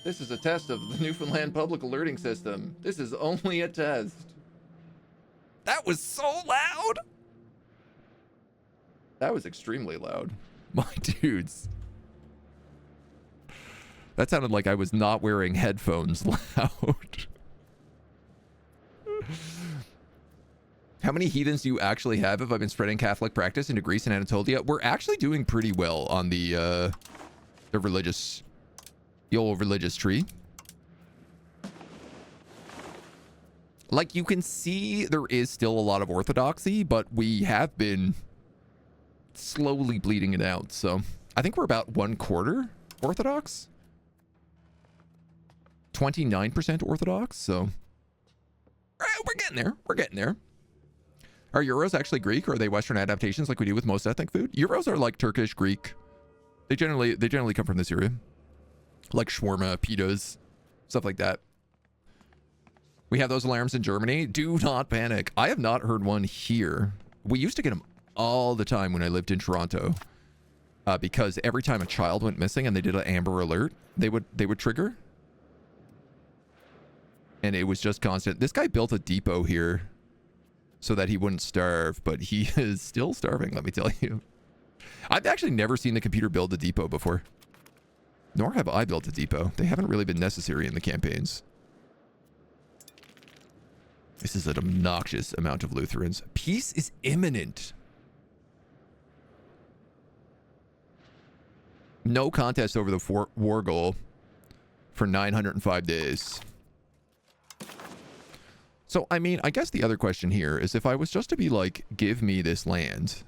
This is a test of the Newfoundland public alerting system. This is only a test. That was so loud. That was extremely loud. My dudes. That sounded like I was not wearing headphones loud. How many heathens do you actually have if I've been spreading Catholic practice into Greece and Anatolia? We're actually doing pretty well on the old religious tree. Like, you can see there is still a lot of orthodoxy, but we have been slowly bleeding it out. So I think we're about 1/4 Orthodox. 29% Orthodox, so we're getting there. We're getting there. Are Euros actually Greek, or are they Western adaptations like we do with most ethnic food? Euros are like Turkish, Greek. They generally come from this area. Like shawarma, pitas, stuff like that. We have those alarms in Germany. Do not panic. I have not heard one here. We used to get them all the time when I lived in Toronto. Because every time a child went missing and they did an Amber Alert, they would trigger. And it was just constant. This guy built a depot here so that he wouldn't starve, but he is still starving, let me tell you. I've actually never seen the computer build a depot before. Nor have I built a depot. They haven't really been necessary in the campaigns. This is an obnoxious amount of Lutherans. Peace is imminent. No contest over the war goal for 905 days. So, I mean, I guess the other question here is if I was just to be like, give me this land.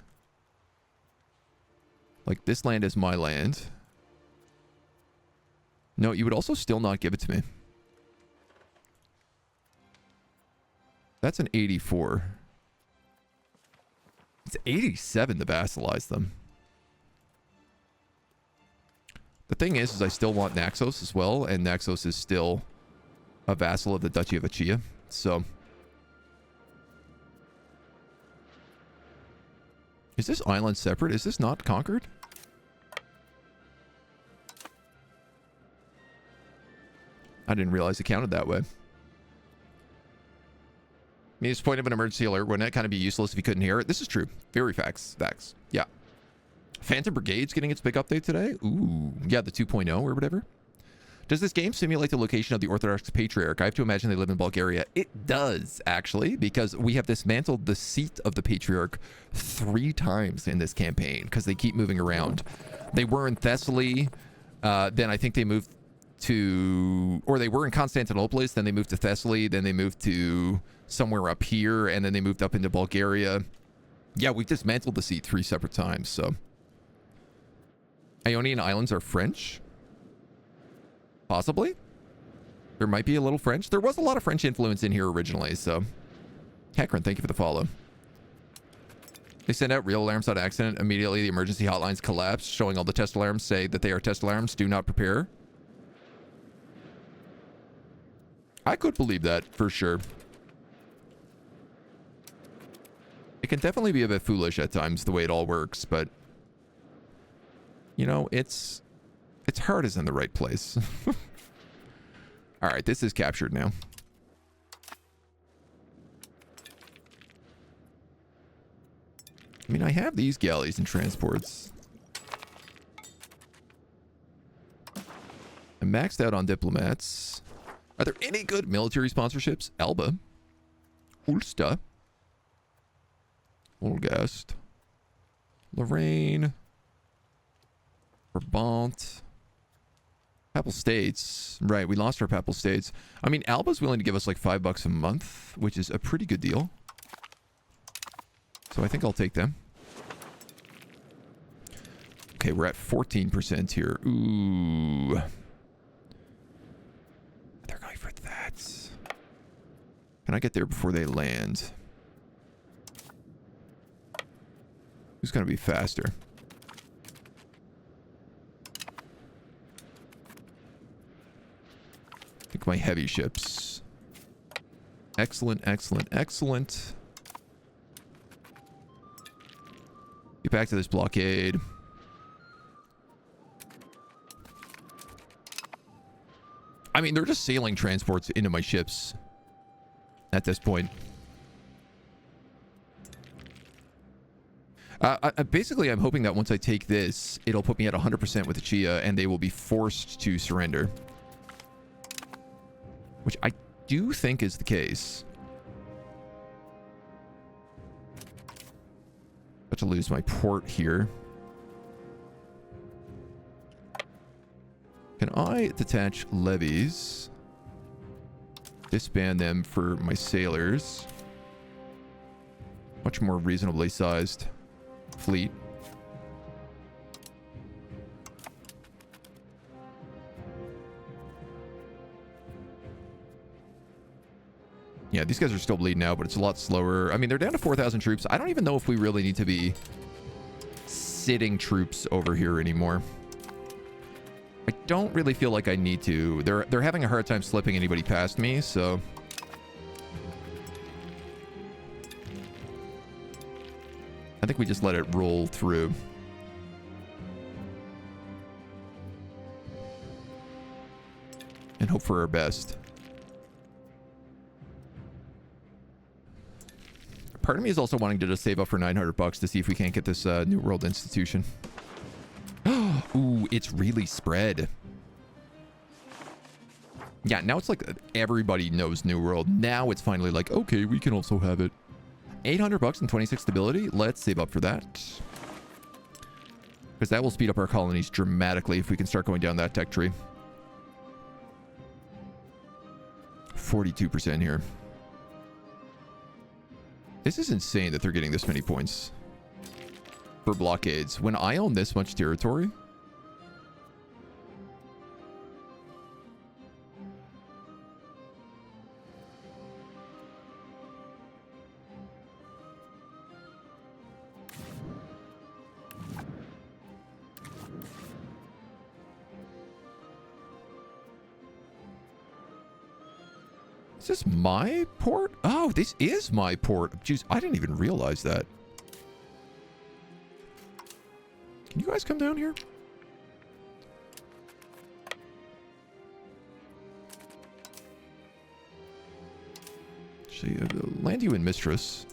Like, this land is my land. No, you would also still not give it to me. That's an 84. It's 87 to vassalize them. The thing is I still want Naxos as well, and Naxos is still a vassal of the Duchy of Achia, so... Is this island separate? Is this not conquered? I didn't realize it counted that way. I mean, it's point of an emergency alert. Wouldn't it kind of be useless if you couldn't hear it? This is true. Very facts. Facts. Yeah. Phantom Brigade's getting its big update today. Ooh. Yeah, the 2.0 or whatever. Does this game simulate the location of the Orthodox Patriarch? I have to imagine they live in Bulgaria. It does, actually, because we have dismantled the seat of the Patriarch 3 times in this campaign because they keep moving around. They were in Thessaly. Then I think they moved to... Or they were in Constantinople. Then they moved to Thessaly. Then they moved to somewhere up here. And then they moved up into Bulgaria. Yeah, we've dismantled the seat 3 separate times, so... Ionian Islands are French? Possibly. There might be a little French. There was a lot of French influence in here originally, so... Heckran, thank you for the follow. They send out real alarms on accident. Immediately, the emergency hotlines collapse, showing all the test alarms say that they are test alarms. Do not prepare. I could believe that, for sure. It can definitely be a bit foolish at times, the way it all works, but... You know, its heart is in the right place. All right, this is captured now. I mean, I have these galleys and transports. I'm maxed out on diplomats. Are there any good military sponsorships? Alba. Ulster. Olgast. Lorraine. Brabant. Papal States. Right, we lost our Papal States. I mean, Alba's willing to give us like $5 a month, which is a pretty good deal. So I think I'll take them. Okay, we're at 14% here. Ooh. They're going for that. Can I get there before they land? Who's going to be faster? I think my heavy ships. Excellent, excellent, excellent. Get back to this blockade. I mean, they're just sailing transports into my ships at this point. Basically, I'm hoping that once I take this, it'll put me at 100% with the Chia, and they will be forced to surrender. Which I do think is the case. About to lose my port here. Can I detach levies? Disband them for my sailors. Much more reasonably sized fleet. Yeah, these guys are still bleeding out, but it's a lot slower. I mean, they're down to 4,000 troops. I don't even know if we really need to be sitting troops over here anymore. I don't really feel like I need to. They're having a hard time slipping anybody past me, so think we just let it roll through. And hope for our best. Part of me is also wanting to just save up for 900 bucks to see if we can't get this New World institution. Ooh, it's really spread. Yeah, now it's like everybody knows New World. Now it's finally like, okay, we can also have it. 800 bucks and 26 stability. Let's save up for that. Because that will speed up our colonies dramatically if we can start going down that tech tree. 42% here. This is insane that they're getting this many points for blockades. When I own this much territory... Is this my port? Oh, this is my port. Jeez, I didn't even realize that. Can you guys come down here? Actually, land you in Mistress.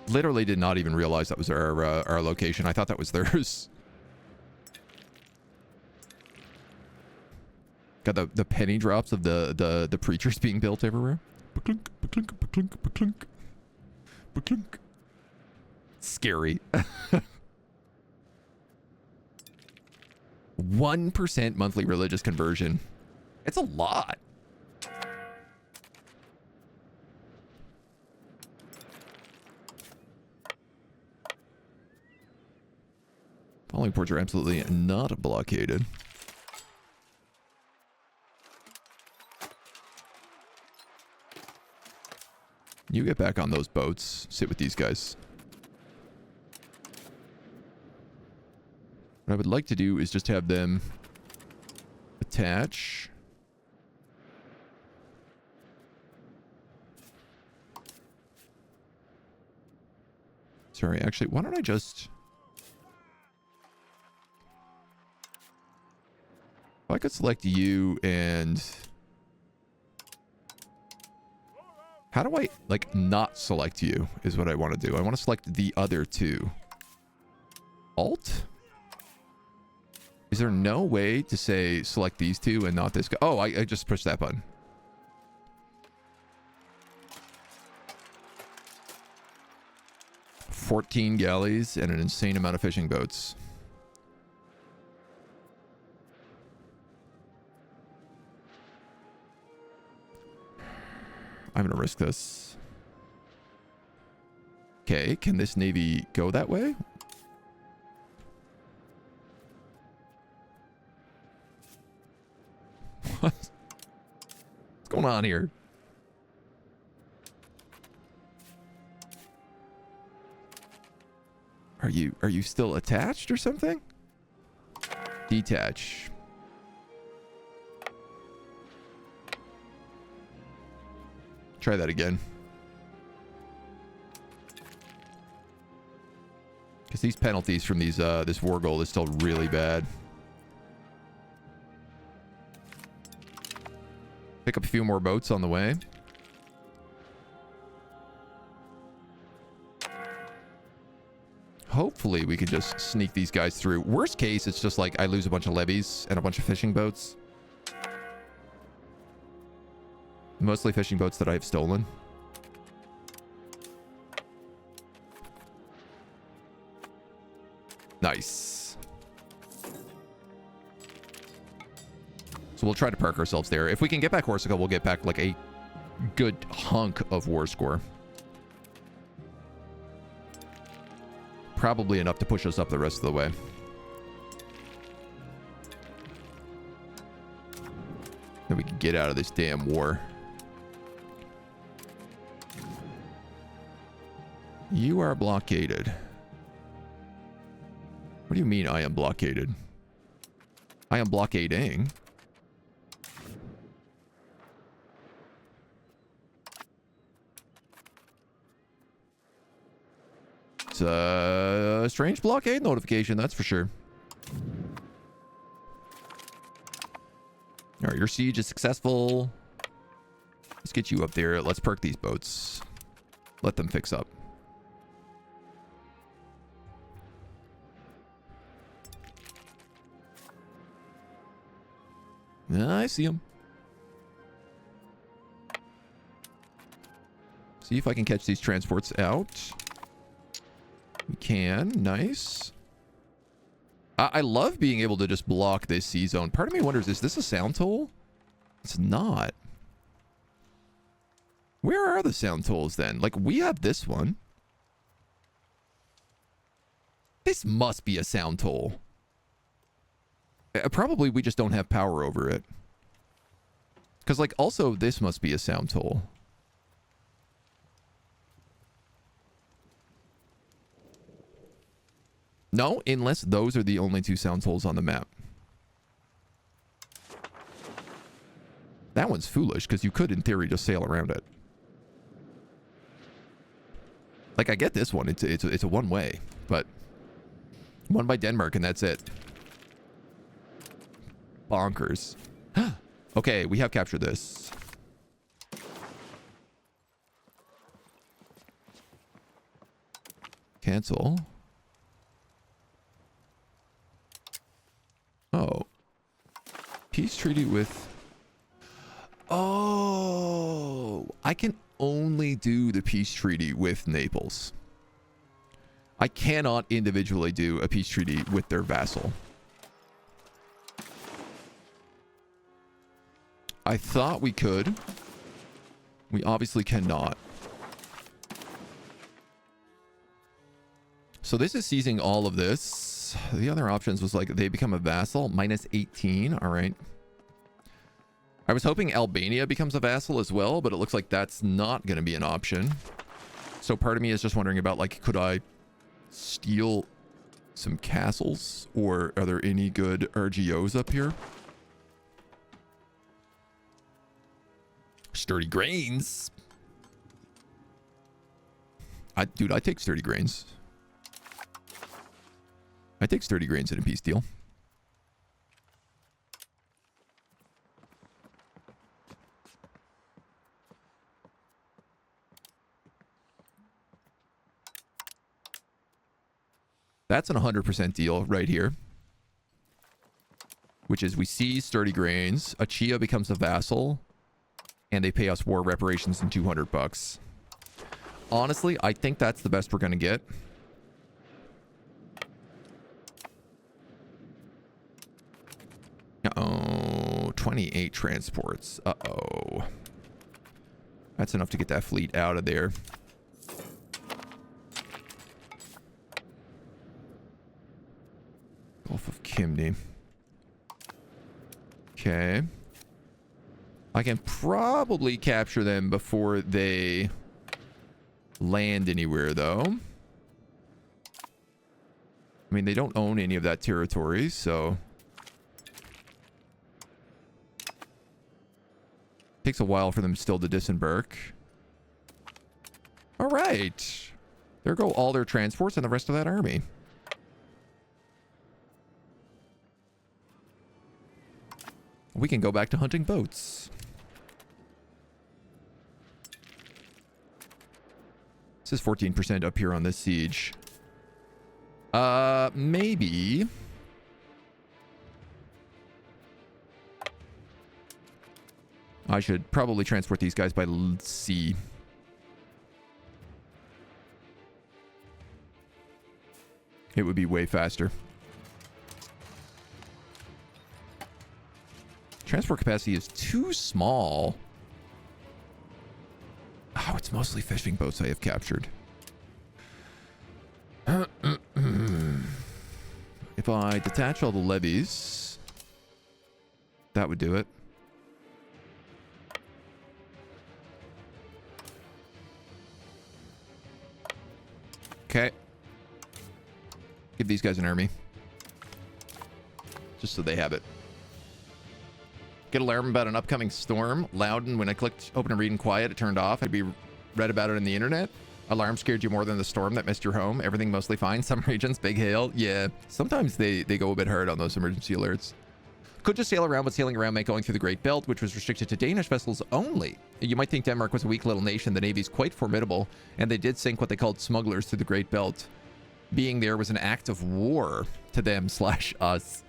Literally did not even realize that was our location. I thought that was theirs. Got the penny drops of the preachers being built everywhere. Ba-clunk, ba-clunk, ba-clunk, ba-clunk. Ba-clunk. Scary. 1% monthly religious conversion. It's a lot. Following ports are absolutely not blockaded. You get back on those boats. Sit with these guys. What I would like to do is just have them attach. Sorry, actually, why don't I just... If I could select you and... How do I, like, not select you is what I want to do. I want to select the other two. Alt? Is there no way to say select these two and not this guy? Oh, I just pushed that button. $14 galleys and an insane amount of fishing boats. I'm gonna risk this. Okay, can this navy go that way? What's going on here? Are you still attached or something? Detach. Try that again. Because these penalties from these this war goal is still really bad. Pick up a few more boats on the way. Hopefully we could just sneak these guys through. Worst case, it's just like I lose a bunch of levies and a bunch of fishing boats. Mostly fishing boats that I've stolen. Nice. So we'll try to park ourselves there. If we can get back Corsica, we'll get back like a good hunk of war score. Probably enough to push us up the rest of the way. Then we can get out of this damn war. You are blockaded. What do you mean I am blockaded? I am blockading. a strange blockade notification, that's for sure. All right, your siege is successful. Let's get you up there. Let's perk these boats. Let them fix up. I see them. See if I can catch these transports out. We can. Nice. I love being able to just block this sea zone. Part of me wonders, is this a sound toll? It's not. Where are the sound tolls then? Like, we have this one. This must be a sound toll. Probably we just don't have power over it. Because, like, also this must be a sound toll. No, unless those are the only two sound tolls on the map. That one's foolish, because you could, in theory, just sail around it. Like, I get this one. It's a one-way, but one by Denmark, and that's it. Bonkers. Okay, we have captured this. Cancel. Oh. Peace treaty with... Oh, I can only do the peace treaty with Naples. I cannot individually do a peace treaty with their vassal. I thought we could. We obviously cannot. So this is seizing all of this. The other options was like they become a vassal, minus 18. All right. I was hoping Albania becomes a vassal as well, but it looks like that's not going to be an option. So part of me is just wondering about, like, could I steal some castles? Or are there any good RGOs up here? Sturdy grains. Dude, I take sturdy grains. I take sturdy grains in a peace deal. That's an 100% deal right here. Which is we seize sturdy grains, a Chia becomes a vassal, and they pay us war reparations and 200 bucks. Honestly, I think that's the best we're going to get. Uh-oh. 28 transports. Uh-oh. That's enough to get that fleet out of there. Gulf of Kimney. Okay. I can probably capture them before they land anywhere, though. I mean, they don't own any of that territory, so... Takes a while for them still to disembark. All right. There go all their transports and the rest of that army. We can go back to hunting boats. This is 14% up here on this siege. Maybe. I should probably transport these guys by sea. It would be way faster. Transport capacity is too small. Oh, it's mostly fishing boats I have captured. If I detach all the levies, that would do it. Okay. Give these guys an army. Just so they have it. Get alarm about an upcoming storm. Loudon, when I clicked open and read and quiet, it turned off. I'd be read about it on the internet. Alarm scared you more than the storm that missed your home. Everything mostly fine. Some regions, big hail. Yeah, sometimes they go a bit hard on those emergency alerts. Could just sail around, but sailing around meant going through the Great Belt, which was restricted to Danish vessels only. You might think Denmark was a weak little nation. The Navy's quite formidable, and they did sink what they called smugglers through the Great Belt. Being there was an act of war to them/us.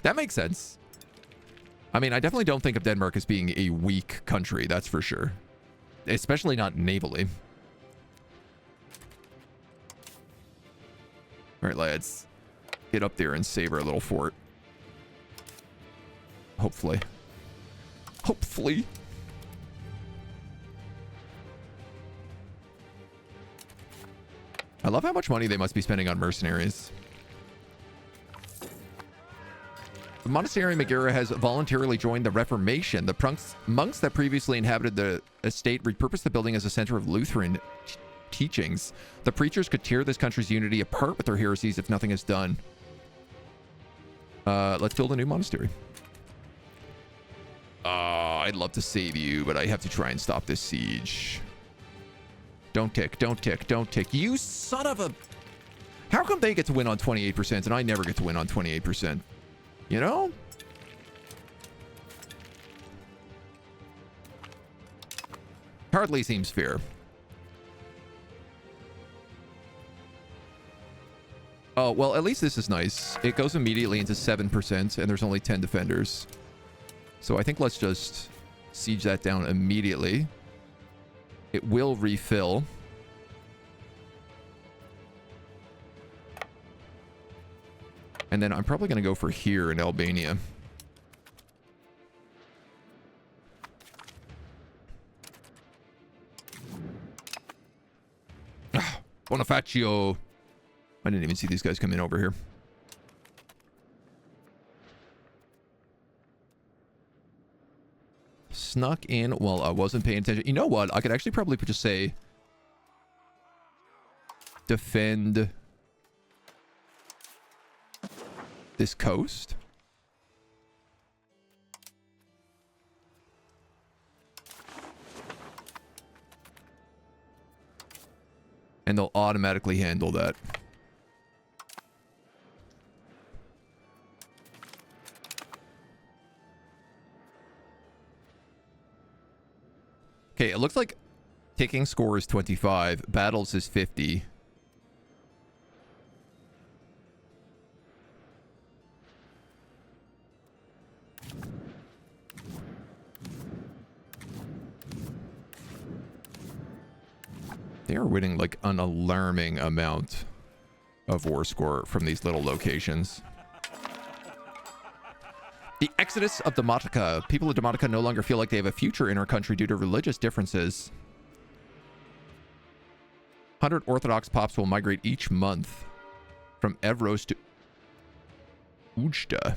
That makes sense. I mean, I definitely don't think of Denmark as being a weak country, that's for sure. Especially not navally. All right, lads. Get up there and save our little fort. Hopefully. Hopefully. I love how much money they must be spending on mercenaries. The monastery in Megara has voluntarily joined the Reformation. The monks that previously inhabited the estate repurposed the building as a center of Lutheran teachings. The preachers could tear this country's unity apart with their heresies if nothing is done. Let's build a new monastery. I'd love to save you, but I have to try and stop this siege. Don't tick, don't tick, don't tick. You son of a... How come they get to win on 28% and I never get to win on 28%? You know? Hardly seems fair. Oh, well, at least this is nice. It goes immediately into 7%, and there's only 10 defenders. So I think let's just siege that down immediately. It will refill. And then I'm probably going to go for here in Albania. Bonifacio. I didn't even see these guys come in over here. Snuck in while I wasn't paying attention. You know what? I could actually probably just say defend this coast. And they'll automatically handle that. Okay, it looks like taking score is 25, battles is 50. They are winning like an alarming amount of war score from these little locations. The exodus of Demotica. People of Demotica no longer feel like they have a future in our country due to religious differences. 100 Orthodox pops will migrate each month from Evros to Ujda.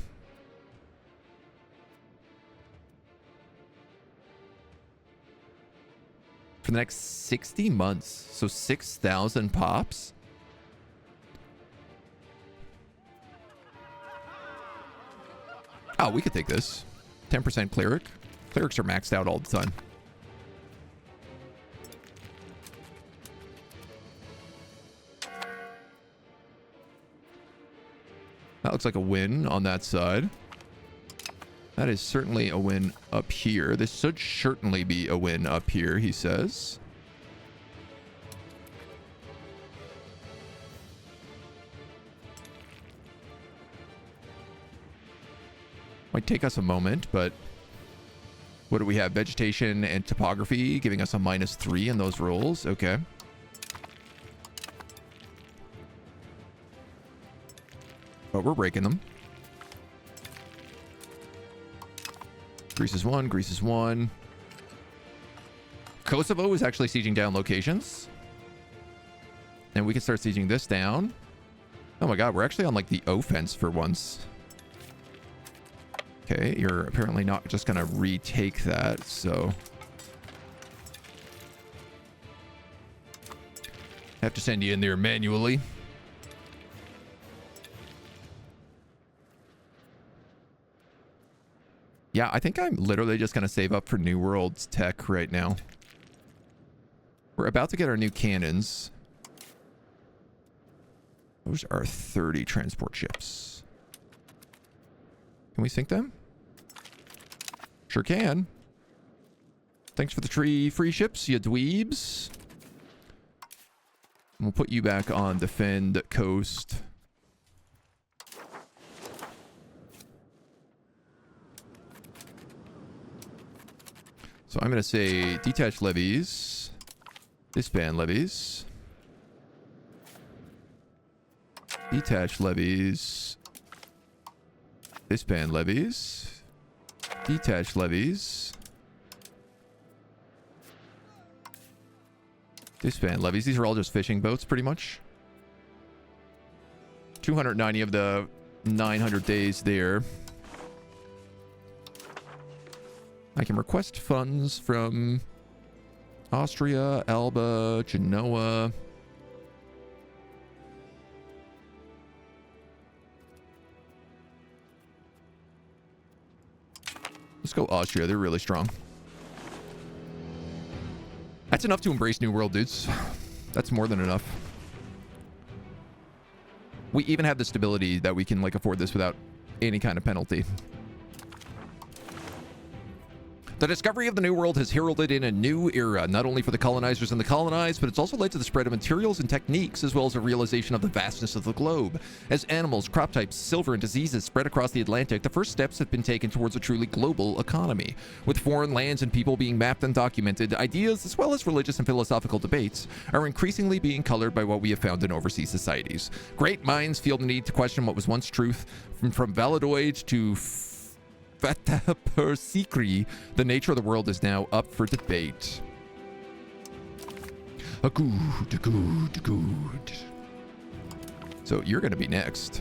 For the next 60 months. So 6,000 pops? Oh, we could take this. 10% cleric. Clerics are maxed out all the time. That looks like a win on that side. That is certainly a win up here. This should certainly be a win up here, he says. Might take us a moment, but what do we have? Vegetation and topography giving us a -3 in those rolls. Okay. But we're breaking them. Greece is one. Greece is one. Kosovo is actually sieging down locations. And we can start sieging this down. Oh my god, we're actually on like the offense for once. Okay, you're apparently not just gonna retake that, so have to send you in there manually. Yeah, I think I'm literally just gonna save up for New World's tech right now. We're about to get our new cannons. Those are 30 transport ships. Can we sink them? Sure can. Thanks for the free ships, you dweebs. We'll put you back on defend coast. So I'm going to say detached levies, disband levies, detached levies, disband levies, detached levies, disband levies. These are all just fishing boats, pretty much. 290 of the 900 days there. I can request funds from Austria, Alba, Genoa. Let's go Austria. They're really strong. That's enough to embrace New World, dudes. That's more than enough. We even have the stability that we can, like, afford this without any kind of penalty. The discovery of the New World has heralded in a new era, not only for the colonizers and the colonized, but it's also led to the spread of materials and techniques, as well as a realization of the vastness of the globe. As animals, crop types, silver, and diseases spread across the Atlantic, the first steps have been taken towards a truly global economy. With foreign lands and people being mapped and documented, ideas, as well as religious and philosophical debates, are increasingly being colored by what we have found in overseas societies. Great minds feel the need to question what was once truth, from Valadoid to Fata per Sikri, the nature of the world is now up for debate. Good. So you're going to be next.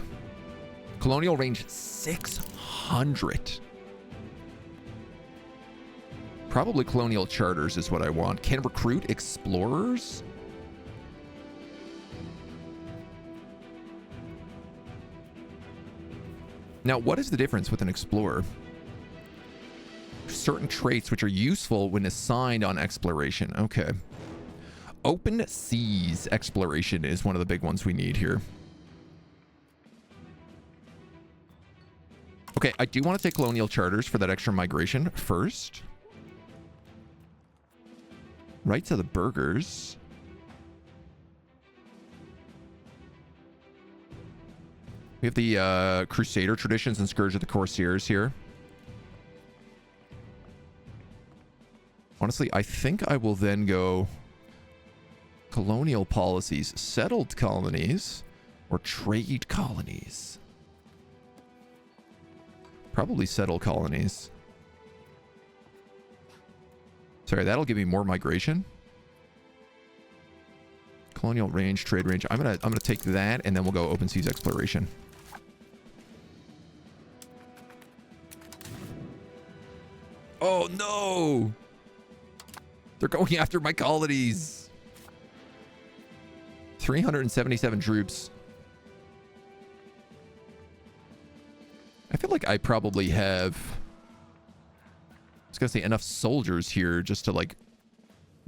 Colonial range 600. Probably colonial charters is what I want. Can recruit explorers? Now, what is the difference with an explorer? Certain traits which are useful when assigned on exploration. Okay. Open seas exploration is one of the big ones we need here. Okay, I do want to take colonial charters for that extra migration first. Rights of the burghers. We have the Crusader traditions and Scourge of the Corsairs here. Honestly, I think I will then go colonial policies, settled colonies, or trade colonies. Probably settled colonies. Sorry, that'll give me more migration. Colonial range, trade range. I'm gonna take that, and then we'll go open seas exploration. Oh no! They're going after my colonies. 377 troops. I feel like I probably have, I was gonna say, enough soldiers here just to, like,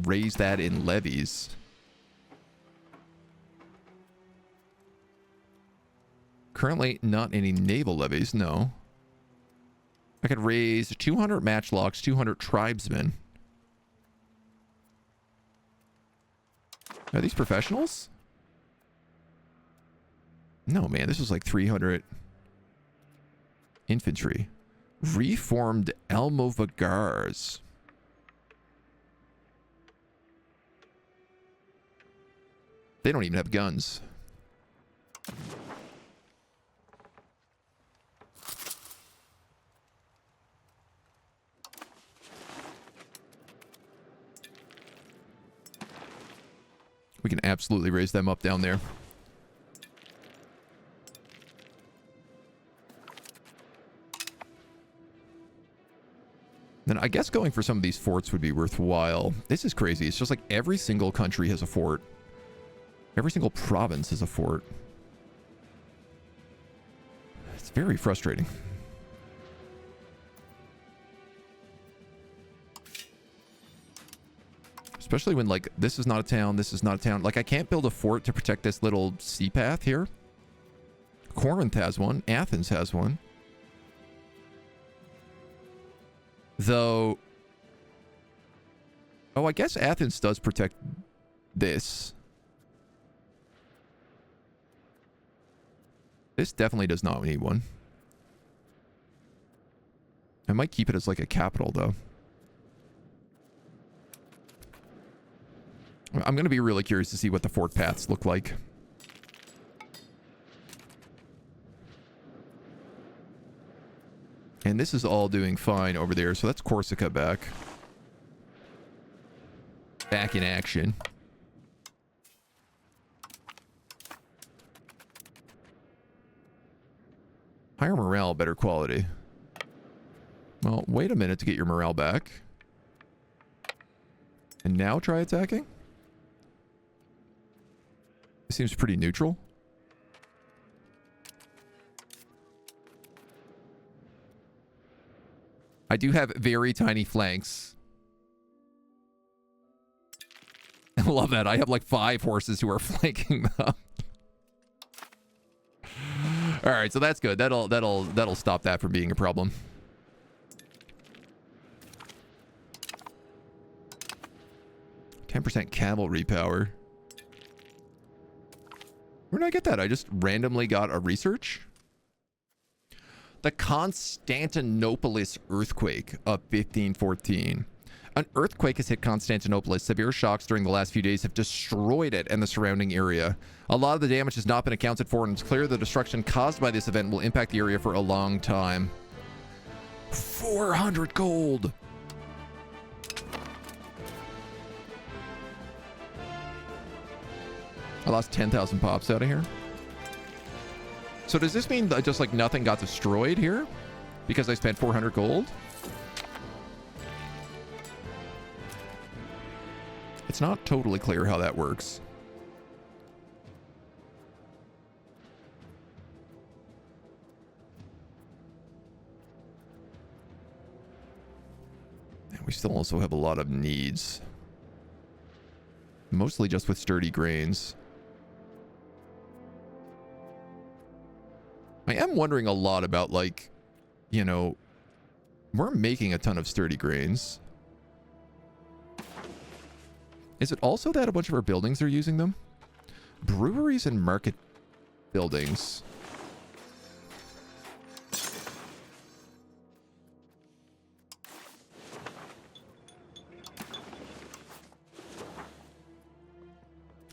raise that in levies. Currently not any naval levies, no. I could raise 200 matchlocks, 200 tribesmen. Are these professionals? No, man, this was like 300 infantry. Reformed Almovagars. They don't even have guns. We can absolutely raise them up down there. Then I guess going for some of these forts would be worthwhile. This is crazy. It's just like every single country has a fort. Every single province has a fort. It's very frustrating. Especially when, like, this is not a town, this is not a town. Like, I can't build a fort to protect this little sea path here. Corinth has one. Athens has one. Though... Oh, I guess Athens does protect this. This definitely does not need one. I might keep it as, like, a capital, though. I'm going to be really curious to see what the fort paths look like. And this is all doing fine over there. So that's Corsica back. Back in action. Higher morale, better quality. Well, wait a minute to get your morale back. And now try attacking? It seems pretty neutral. I do have very tiny flanks. I love that. I have like 5 horses who are flanking them. All right, so that's good. That'll stop that from being a problem. %10 cavalry power. Where did I get that? I just randomly got a research. The Constantinopolis earthquake of 1514. An earthquake has hit Constantinopolis. Severe shocks during the last few days have destroyed it and the surrounding area. A lot of the damage has not been accounted for, and it's clear the destruction caused by this event will impact the area for a long time. 400 gold! I lost 10,000 pops out of here. So does this mean that just like nothing got destroyed here? Because I spent 400 gold? It's not totally clear how that works. And we still also have a lot of needs. Mostly just with sturdy grains. I am wondering a lot about, like, you know, we're making a ton of sturdy grains. Is it also that a bunch of our buildings are using them? Breweries and market buildings.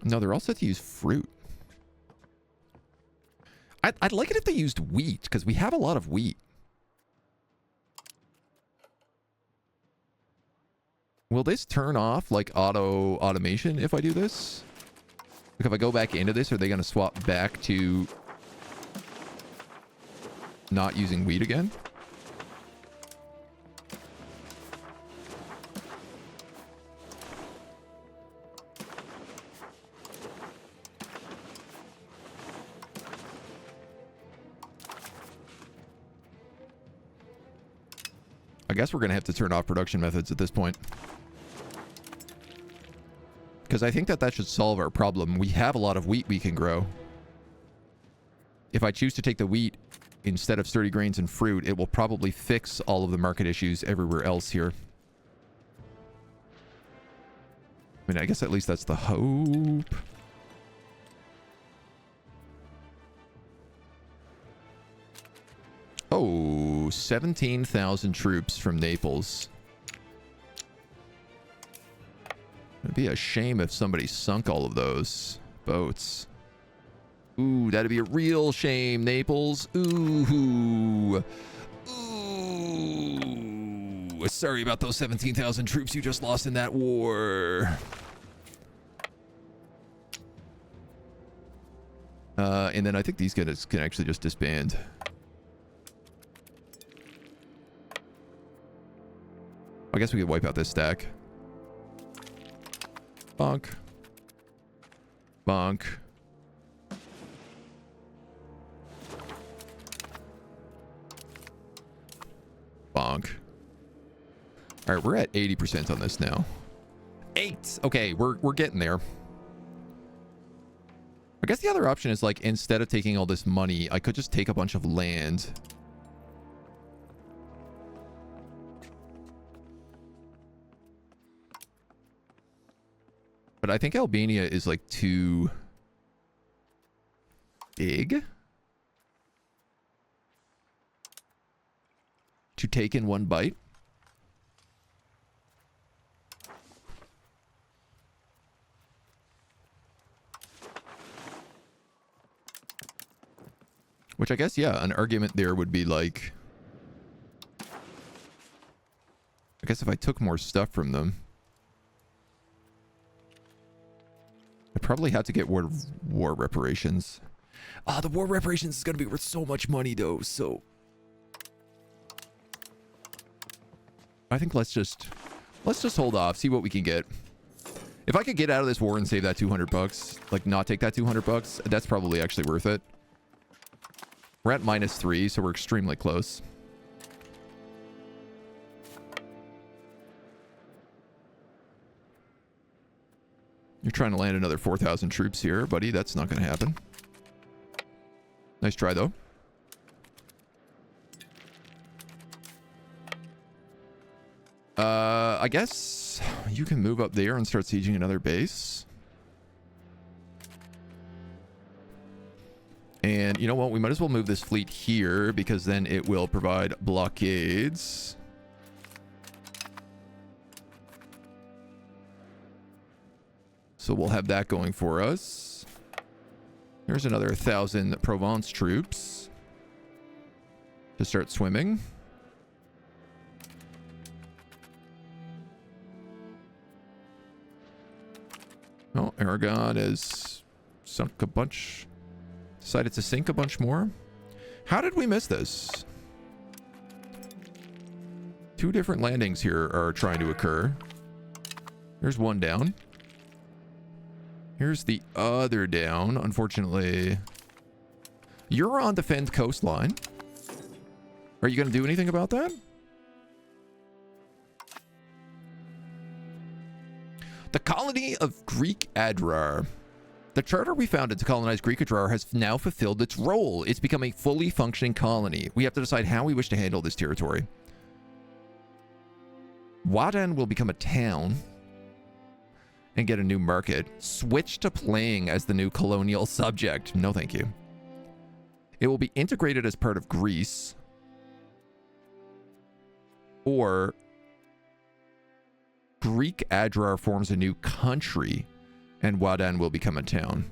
No, they're all set to use fruit. I'd like it if they used wheat, because we have a lot of wheat. Will this turn off, like, automation if I do this? Like, if I go back into this, are they going to swap back to not using wheat again? I guess we're going to have to turn off production methods at this point. Because I think that should solve our problem. We have a lot of wheat we can grow. If I choose to take the wheat instead of sturdy grains and fruit, it will probably fix all of the market issues everywhere else here. I mean, I guess at least that's the hope. Oh, 17,000 troops from Naples. It'd be a shame if somebody sunk all of those boats. Ooh, that'd be a real shame, Naples. Ooh. Ooh. Sorry about those 17,000 troops you just lost in that war. And then I think these guys can actually just disband. I guess we could wipe out this stack. Bonk. Bonk. Bonk. Alright, we're at 80% on this now. 80%! right. Okay, we're getting there. I guess the other option is, like, instead of taking all this money, I could just take a bunch of land. But I think Albania is, like, too big to take in one bite. Which I guess, yeah, an argument there would be like, I guess if I took more stuff from them, I'd probably have to get war reparations. Ah, the war reparations is going to be worth so much money though, so I think let's just hold off, see what we can get. If I could get out of this war and save that 200 bucks, like not take that 200 bucks, that's probably actually worth it. We're at -3, so we're extremely close. You're trying to land another 4,000 troops here, buddy. That's not going to happen. Nice try, though. I guess you can move up there and start sieging another base. And you know what? We might as well move this fleet here because then it will provide blockades. So we'll have that going for us. Here's another 1,000 Provence troops to start swimming. Oh, Aragon has sunk a bunch. Decided to sink a bunch more. How did we miss this? 2 different landings here are trying to occur. There's one down. Here's the other down. Unfortunately, you're on defend coastline. Are you going to do anything about that? The colony of Greek Adrar. The charter we founded to colonize Greek Adrar has now fulfilled its role. It's become a fully functioning colony. We have to decide how we wish to handle this territory. Wadan will become a town and get a new market. Switch to playing as the new colonial subject. No, thank you. It will be integrated as part of Greece. Or Greek Adrar forms a new country and Wadan will become a town.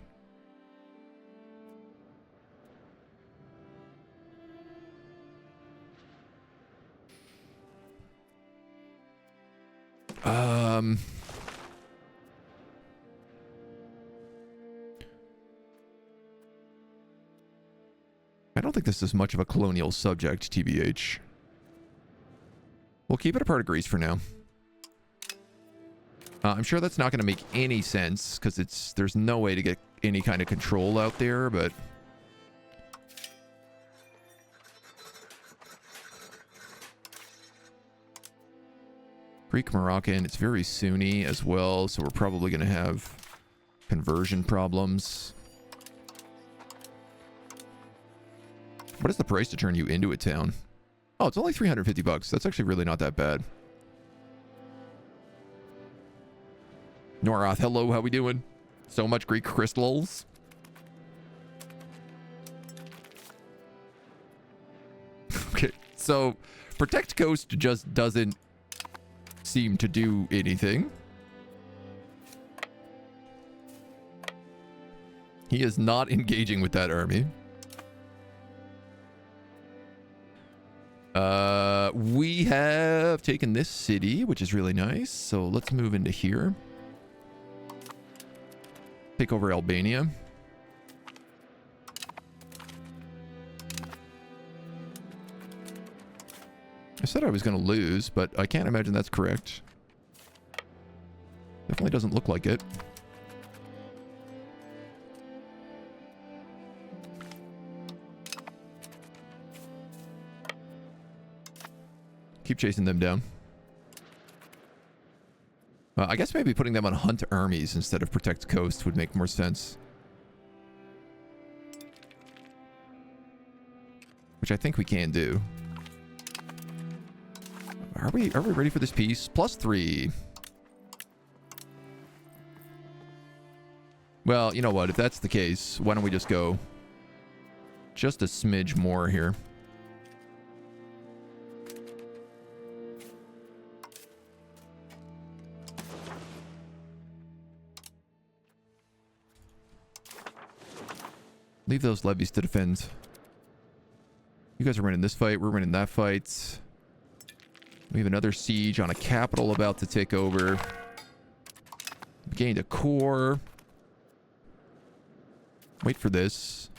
I don't think this is much of a colonial subject, TBH. We'll keep it a part of Greece for now. I'm sure that's not going to make any sense because there's no way to get any kind of control out there, but Greek Moroccan, it's very Sunni as well, so we're probably going to have conversion problems. What is the price to turn you into a town? Oh, it's only 350 bucks. That's actually really not that bad. Norath, hello, how we doing? So much Greek crystals. Okay, so Protect Coast just doesn't seem to do anything. He is not engaging with that army. We have taken this city, which is really nice. So let's move into here. Take over Albania. I said I was going to lose, but I can't imagine that's correct. Definitely doesn't look like it. Keep chasing them down. I guess maybe putting them on hunt armies instead of protect coast would make more sense. Which I think we can do. Are we ready for this piece? +3. Well, you know what? If that's the case, why don't we just go just a smidge more here? Leave those levies to defend. You guys are winning this fight. We're winning that fight. We have another siege on a capital about to take over. We gained a core. Wait for this.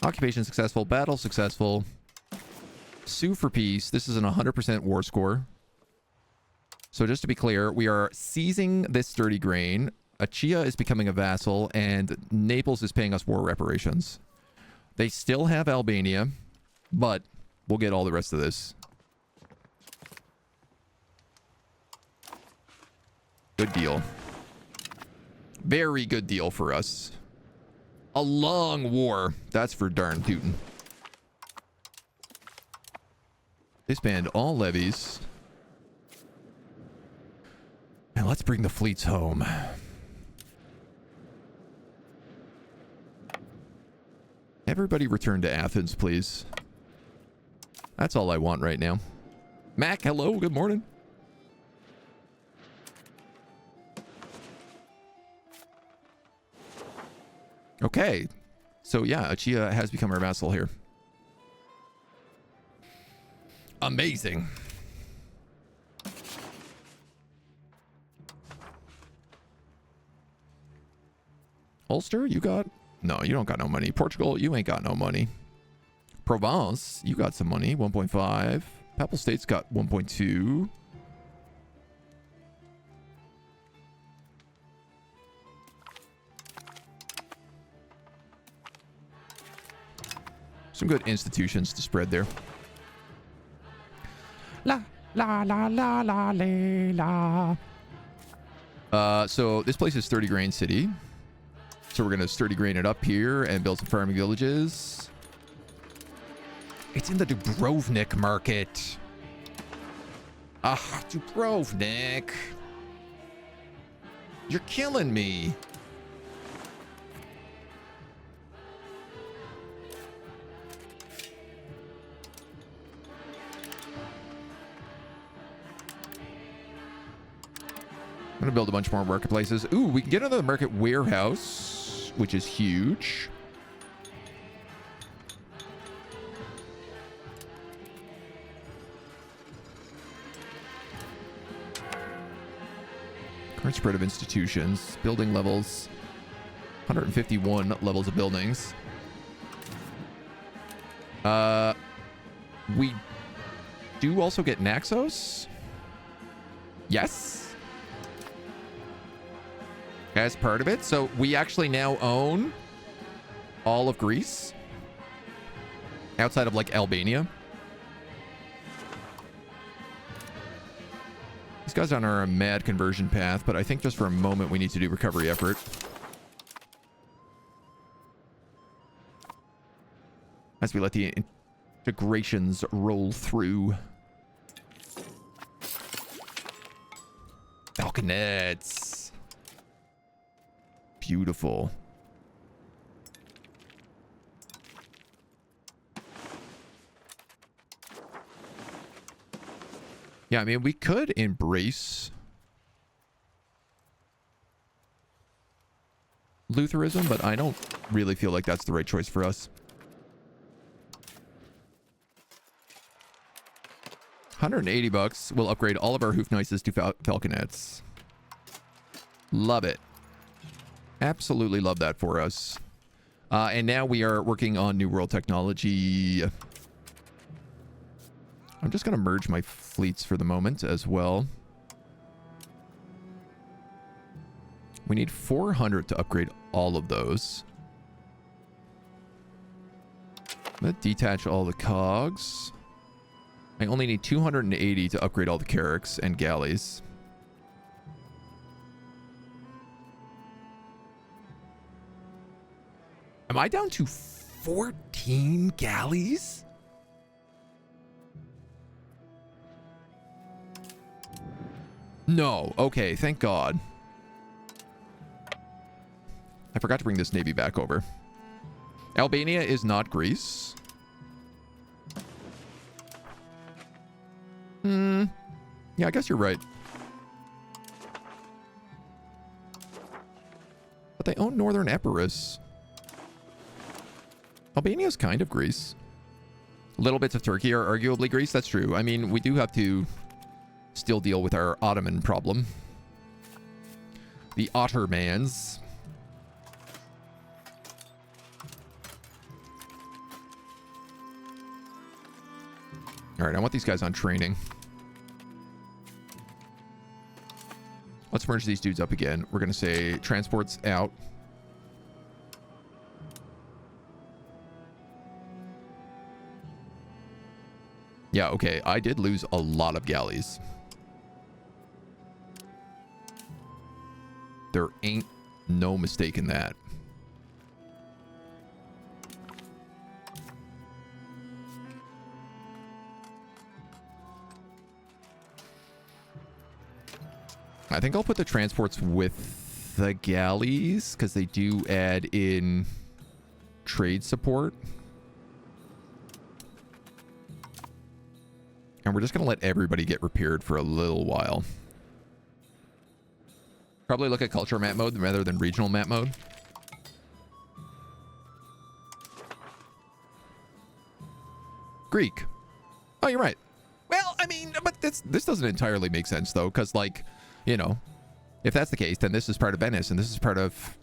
Occupation successful. Battle successful. Sue for peace. This is an 100% war score. So just to be clear, we are seizing this sturdy grain. Achia is becoming a vassal, and Naples is paying us war reparations. They still have Albania, but we'll get all the rest of this. Good deal. Very good deal for us. A long war. That's for darn tootin'. Disband all levies. And let's bring the fleets home. Everybody return to Athens, please. That's all I want right now. Mac, hello, good morning. Okay. So yeah, Achia has become our vassal here. Amazing. Ulster, you got... No, you don't got no money. Portugal, you ain't got no money. Provence, you got some money. 1.5. Papal States got 1.2. Some good institutions to spread there. La la la la la la la. So this place is 30 grain city. So we're gonna sturdy grain it up here and build some farming villages. It's in the Dubrovnik market. Ah, Dubrovnik. You're killing me. I'm gonna build a bunch more marketplaces. Ooh, we can get another market warehouse, which is huge. Current spread of institutions, building levels, 151 levels of buildings. We do also get Naxos. Yes. As part of it. So we actually now own all of Greece. Outside of like Albania. These guys are on our mad conversion path, but I think just for a moment we need to do recovery effort. As we let the integrations roll through. Falconets. Beautiful. Yeah, I mean, we could embrace Lutheranism, but I don't really feel like that's the right choice for us. 180 bucks. We'll upgrade all of our Hoofnices to Falconets. Love it. Absolutely love that for us. And now we are working on New World technology. I'm just going to merge my fleets for the moment as well. We need 400 to upgrade all of those. I'm going to detach all the cogs. I only need 280 to upgrade all the carracks and galleys. Am I down to 14 galleys? No. Okay, thank God. I forgot to bring this navy back over. Albania is not Greece. Yeah, I guess you're right. But they own Northern Epirus. Albania's kind of Greece. Little bits of Turkey are arguably Greece. That's true. I mean, we do have to still deal with our Ottoman problem. The Ottomans. All right, I want these guys on training. Let's merge these dudes up again. We're going to say transports out. Yeah, okay. I did lose a lot of galleys. There ain't no mistake in that. I think I'll put the transports with the galleys because they do add in trade support. And we're just going to let everybody get repaired for a little while. Probably look at culture map mode rather than regional map mode. Greek. Oh, you're right. Well, I mean, but this doesn't entirely make sense, though, because, like, you know, if that's the case, then this is part of Venice, and this is part of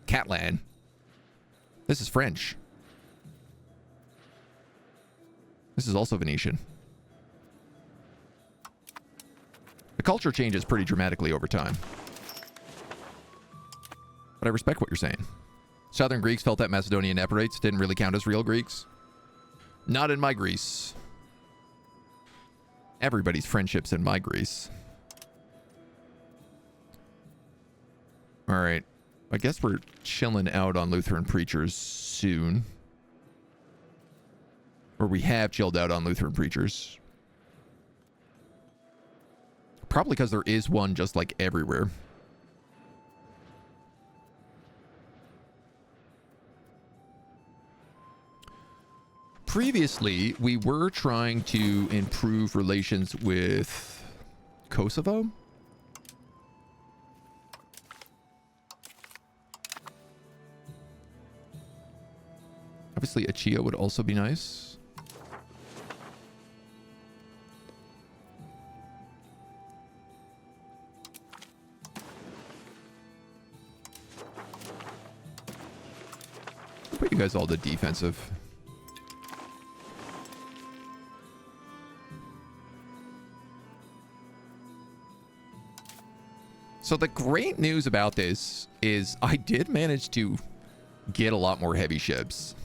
Catlan. This is French. This is also Venetian. The culture changes pretty dramatically over time. But I respect what you're saying. Southern Greeks felt that Macedonian Epirates didn't really count as real Greeks. Not in my Greece. Everybody's friendships in my Greece. All right. I guess we're chilling out on Lutheran preachers soon. Or we have chilled out on Lutheran preachers. Probably because there is one just like everywhere. Previously, we were trying to improve relations with Kosovo. Obviously, Achia would also be nice. Put you guys all to defensive. So the great news about this is I did manage to get a lot more heavy ships.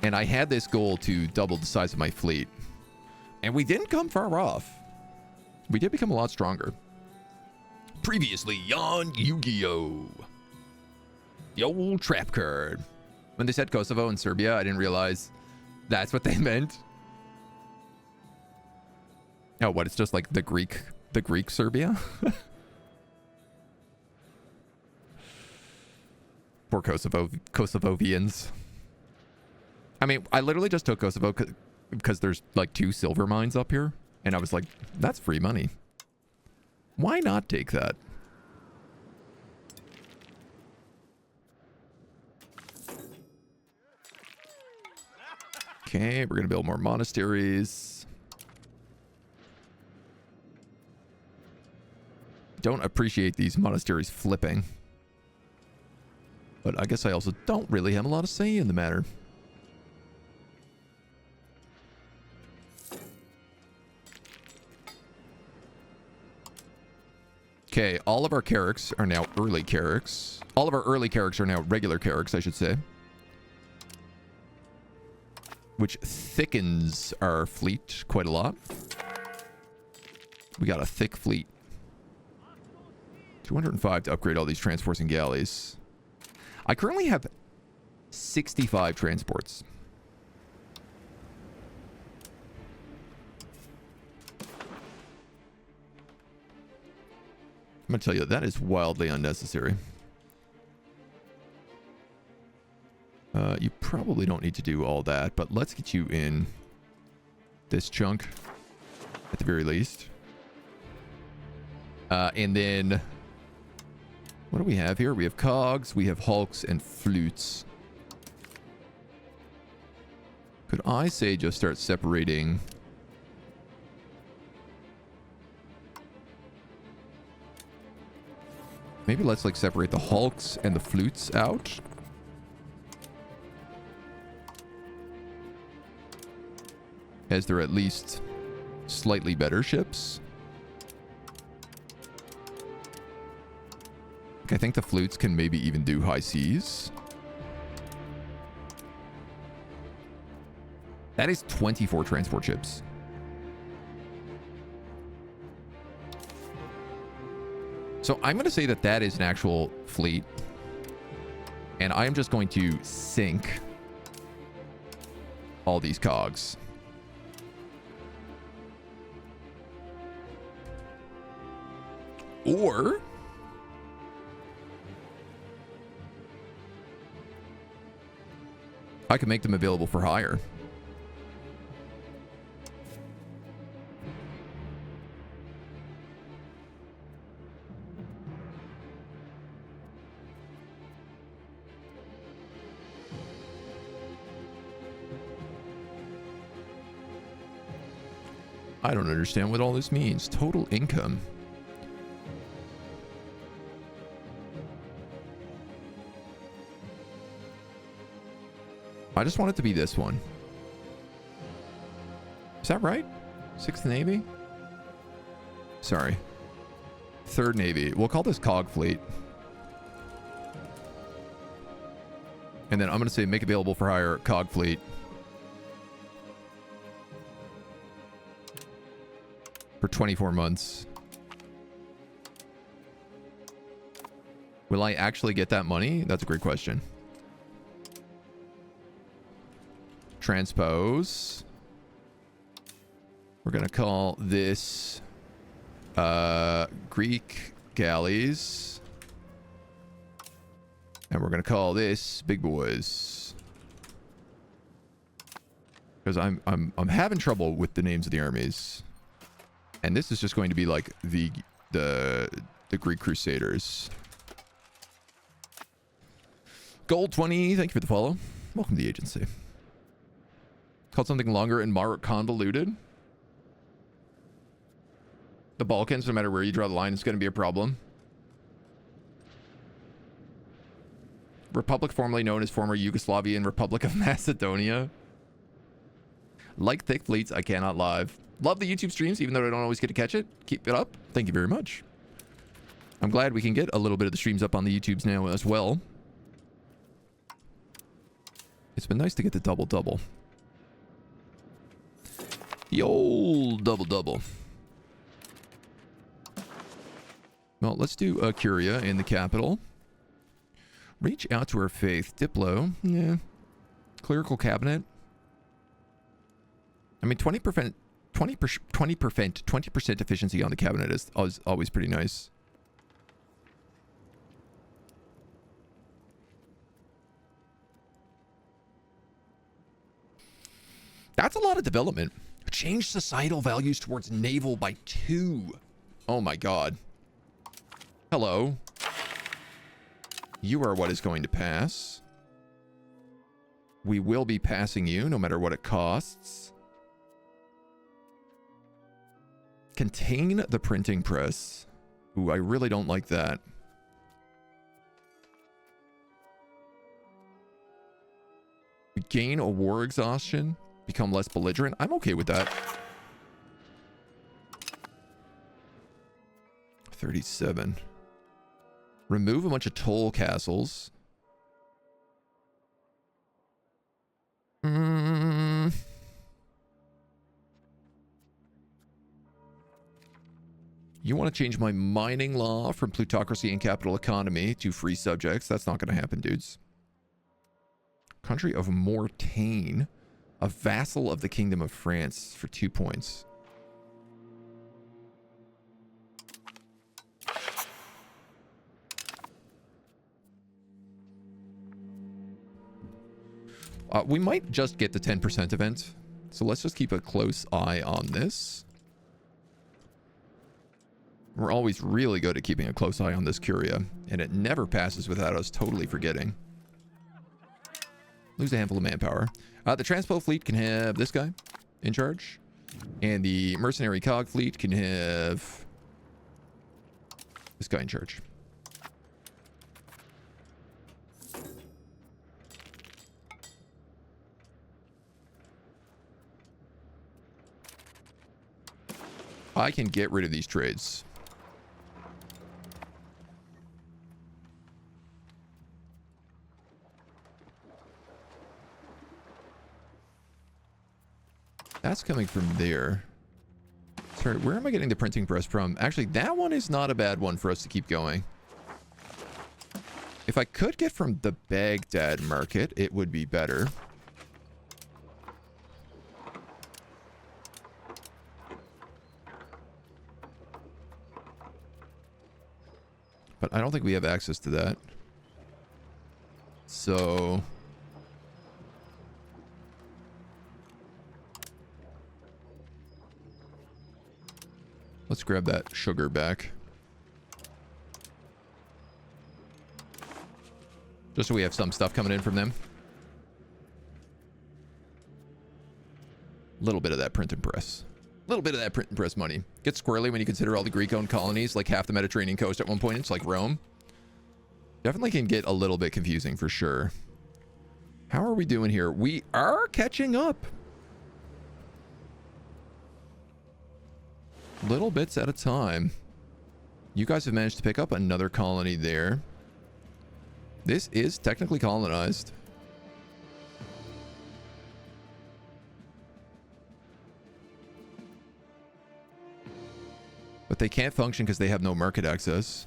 And I had this goal to double the size of my fleet. And we didn't come far off. We did become a lot stronger. Previously on Yu-Gi-Oh! The old trap card. When they said Kosovo and Serbia, I didn't realize that's what they meant. Oh, what? It's just like the Greek Serbia? Poor Kosovovians. I mean, I literally just took Kosovo because there's like 2 silver mines up here. And I was like, that's free money. Why not take that? Okay, we're going to build more monasteries. Don't appreciate these monasteries flipping. But I guess I also don't really have a lot of say in the matter. Okay, all of our carracks are now early carracks. All of our early carracks are now regular carracks, I should say. Which thickens our fleet quite a lot. We got a thick fleet. 205 to upgrade all these transports and galleys. I currently have 65 transports. I'm going to tell you, that is wildly unnecessary. You probably don't need to do all that, but let's get you in this chunk at the very least. And then, what do we have here? We have cogs, we have hulks, and flutes. Could I say just start separating... Maybe let's like separate the hulks and the flutes out. As they're at least slightly better ships. I think the flutes can maybe even do high seas. That is 24 transport ships. So I'm going to say that that is an actual fleet. And I am just going to sink all these cogs. Or... I can make them available for hire. I don't understand what all this means. Total income. I just want it to be this one. Is that right? 6th Navy? Sorry. 3rd Navy. We'll call this Cog Fleet. And then I'm going to say make available for hire Cog Fleet. For 24 months. Will I actually get that money? That's a great question. Transpose. We're going to call this Greek galleys. And we're going to call this big boys. Because I'm having trouble with the names of the armies. And this is just going to be like the Greek Crusaders. Gold 20, thank you for the follow. Welcome to the agency. Called something longer and more convoluted. The Balkans, no matter where you draw the line, is going to be a problem. Republic formerly known as former Yugoslavian Republic of Macedonia. Like thick fleets, I cannot live. Love the YouTube streams, even though I don't always get to catch it. Keep it up. Thank you very much. I'm glad we can get a little bit of the streams up on the YouTubes now as well. It's been nice to get the double-double. The old double-double. Well, let's do Curia in the capital. Reach out to her faith. Diplo. Yeah. Clerical cabinet. I mean, 20% efficiency on the cabinet is always pretty nice. That's a lot of development. Change societal values towards naval by 2. Oh my god. Hello. You are what is going to pass. We will be passing you no matter what it costs. Contain the printing press. Ooh, I really don't like that. Gain a war exhaustion. Become less belligerent. I'm okay with that. 37. Remove a bunch of toll castles. You want to change my mining law from plutocracy and capital economy to free subjects. That's not going to happen, dudes. Country of Mortain. A vassal of the Kingdom of France for 2 points. We might just get the 10% event. So let's just keep a close eye on this. We're always really good at keeping a close eye on this Curia, and it never passes without us totally forgetting. Lose a handful of manpower. The Transpo fleet can have this guy in charge, and the Mercenary Cog fleet can have this guy in charge. I can get rid of these trades. That's coming from there. Sorry, where am I getting the printing press from? Actually, that one is not a bad one for us to keep going. If I could get from the Baghdad market, it would be better. But I don't think we have access to that. So... let's grab that sugar back. Just so we have some stuff coming in from them. A little bit of that print and press. A little bit of that print and press money. Gets squirrely when you consider all the Greek-owned colonies, like half the Mediterranean coast at one point. It's like Rome. Definitely can get a little bit confusing for sure. How are we doing here? We are catching up. Little bits at a time. You guys have managed to pick up another colony there. This is technically colonized. But they can't function because they have no market access.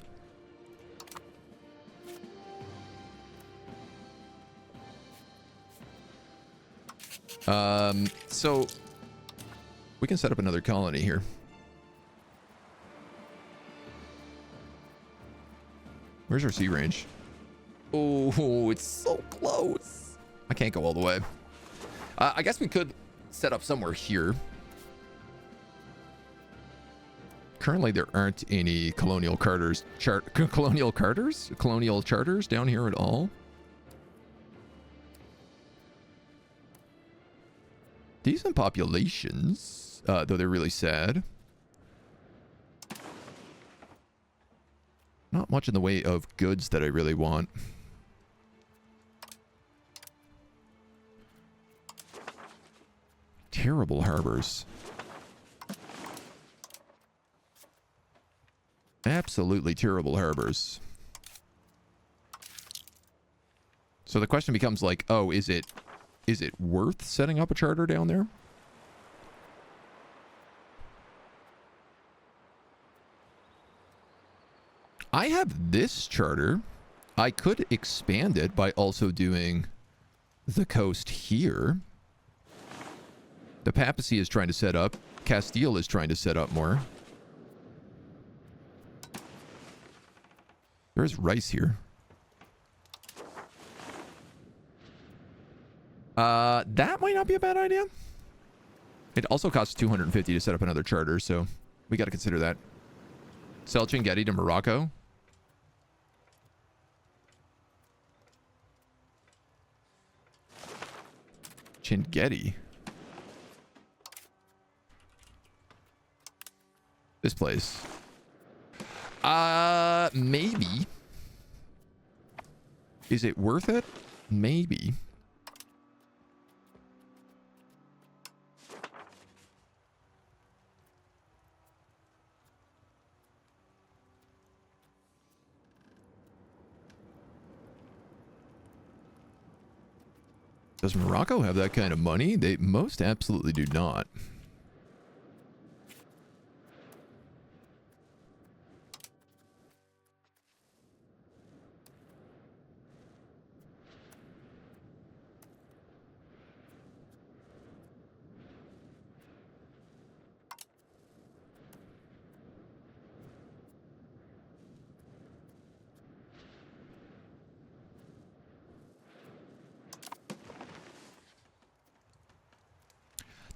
So we can set up another colony here. Where's our sea range? Oh, it's so close. I can't go all the way. I guess we could set up somewhere here. Currently, there aren't any colonial charters down here at all. Decent populations, though they're really sad. Not much in the way of goods that I really want. Terrible harbors. Absolutely terrible harbors. So the question becomes like, oh, is it worth setting up a charter down there? I have this charter. I could expand it by also doing the coast here. The papacy is trying to set up. Castile is trying to set up more. There's rice here. That might not be a bad idea. It also costs 250 to set up another charter, so we got to consider that. Sell Chinguetti to Morocco. Chinguetti. This place. Maybe. Is it worth it? Maybe. Does Morocco have that kind of money? They most absolutely do not.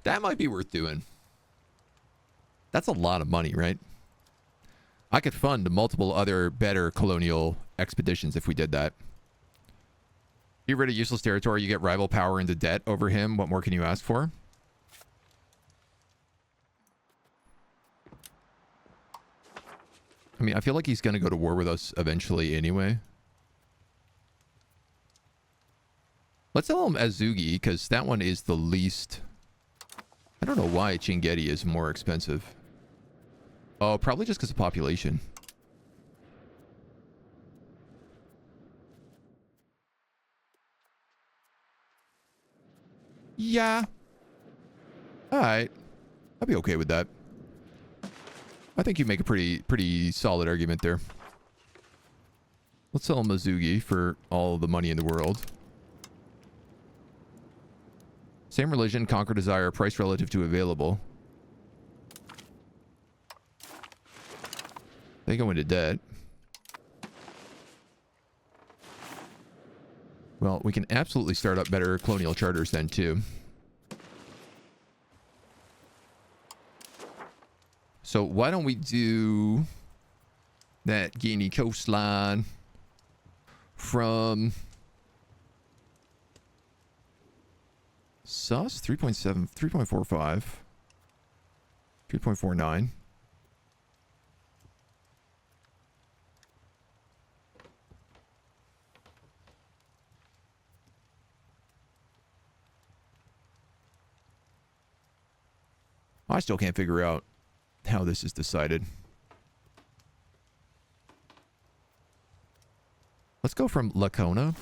That might be worth doing. That's a lot of money, right? I could fund multiple other better colonial expeditions if we did that. Get rid of useless territory, you get rival power into debt over him. What more can you ask for? I mean, I feel like he's going to go to war with us eventually anyway. Let's tell him Azugi, because that one is the least... I don't know why Chinguetti is more expensive. Oh, probably just because of population. Yeah. Alright. I'd be okay with that. I think you make a pretty solid argument there. Let's sell Mizugi for all the money in the world. Same religion, conquer desire, price relative to available. They go into debt. Well, we can absolutely start up better colonial charters then, too. So why don't we do that Guinea coastline from sus 3.7, 3.45, 3.49. I still can't figure out how this is decided. Let's go from Lacona.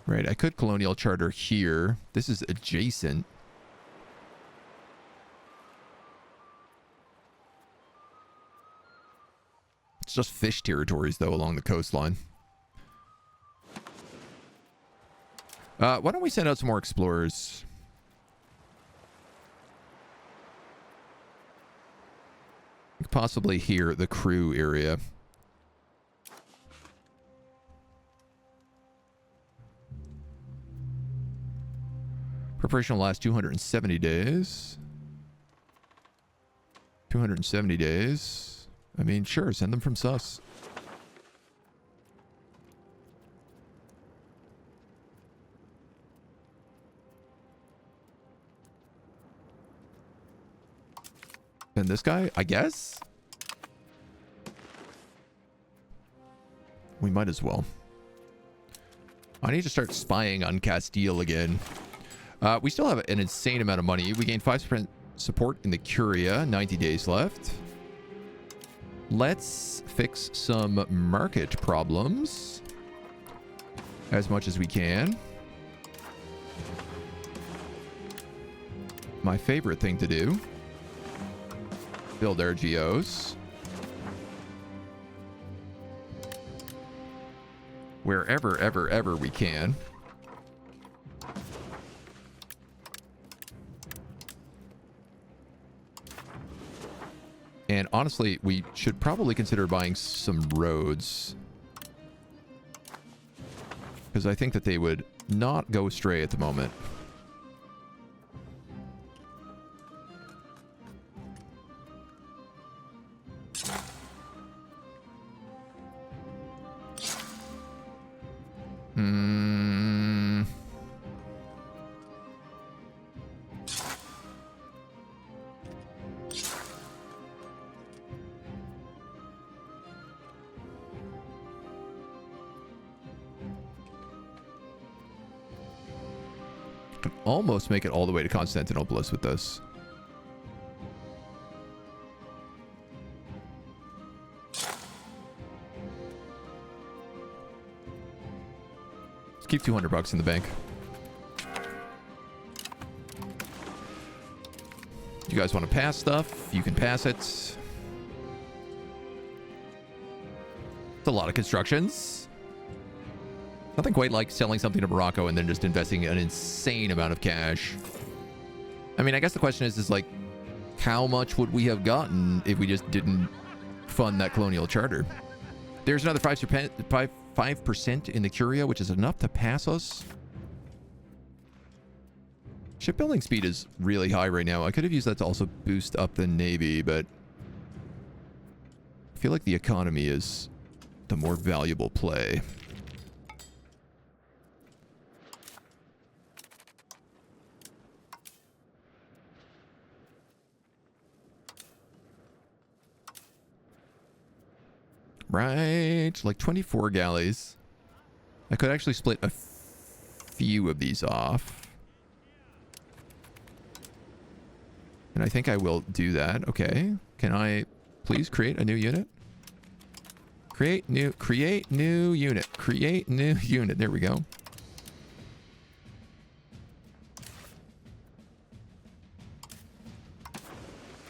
Right, I could colonial charter here. This is adjacent. It's just fish territories, though, along the coastline. Why don't we send out some more explorers? Possibly here, the crew area. Preparation will last 270 days. 270 days. I mean, sure, send them from sus. And this guy, I guess? We might as well. I need to start spying on Castile again. We still have an insane amount of money. We gained 5% support in the Curia. 90 days left. Let's fix some market problems as much as we can. My favorite thing to do. Build RGOs. Wherever, ever we can. And honestly, we should probably consider buying some roads. Because I think that they would not go astray at the moment. Almost make it all the way to Constantinople with this. Let's keep 200 bucks in the bank. You guys want to pass stuff? You can pass it. It's a lot of constructions. Nothing quite like selling something to Morocco and then just investing an insane amount of cash. I mean, I guess the question is like, how much would we have gotten if we just didn't fund that colonial charter? There's another 5% in the Curia, which is enough to pass us. Shipbuilding speed is really high right now. I could have used that to also boost up the Navy, but I feel like the economy is the more valuable play. Right, like 24 galleys. I could actually split a few of these off. And I think I will do that. Okay. Can I please create a new unit? Create new unit. Create new unit. There we go.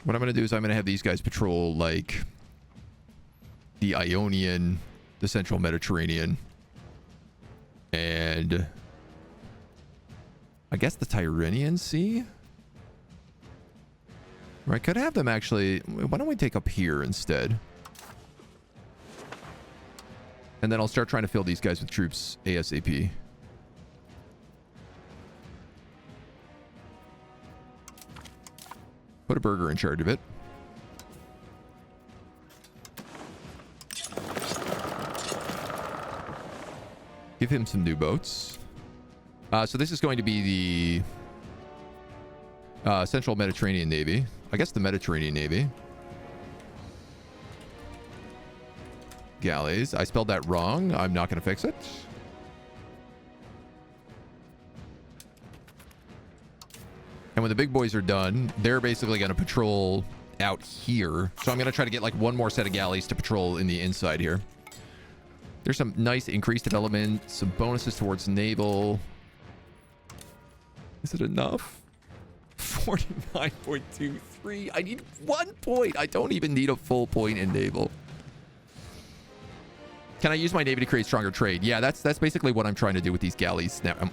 What I'm going to do is I'm going to have these guys patrol like the Ionian, the Central Mediterranean, and I guess the Tyrrhenian Sea. Or I could have them actually... Why don't we take up here instead? And then I'll start trying to fill these guys with troops ASAP. Put a burger in charge of it. Give him some new boats. So this is going to be the Central Mediterranean Navy. I guess the Mediterranean Navy. Galleys. I spelled that wrong. I'm not going to fix it. And when the big boys are done, they're basically going to patrol out here. So I'm going to try to get like one more set of galleys to patrol in the inside here. There's some nice increased development, some bonuses towards naval. Is it enough? 49.23. I need 1 point. I don't even need a full point in naval. Can I use my navy to create stronger trade? Yeah, that's basically what I'm trying to do with these galleys now. I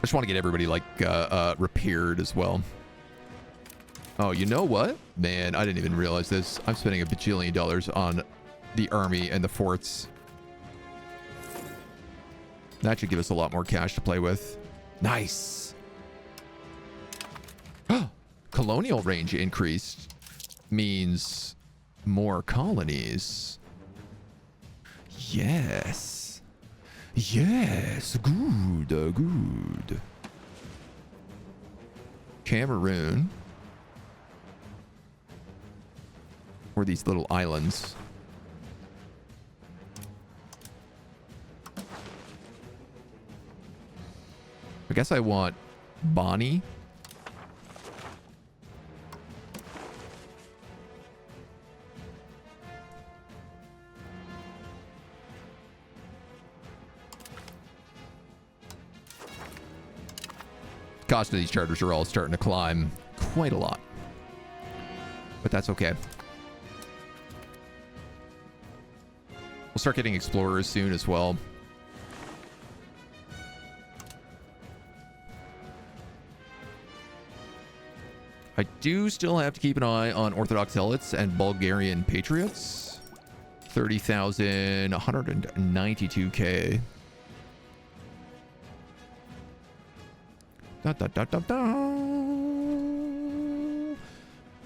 just want to get everybody like repaired as well. Oh, you know what? Man, I didn't even realize this. I'm spending $1 bajillion on the army and the forts. That should give us a lot more cash to play with. Nice. Colonial range increased means more colonies. Yes. Yes. Good. Good. Cameroon. Or these little islands. I guess I want Bonnie. Cost of these charters are all starting to climb quite a lot. But that's okay. We'll start getting explorers soon as well. I do still have to keep an eye on Orthodox Zealots and Bulgarian Patriots. 30,000, 192k. Da, da, da, da, da.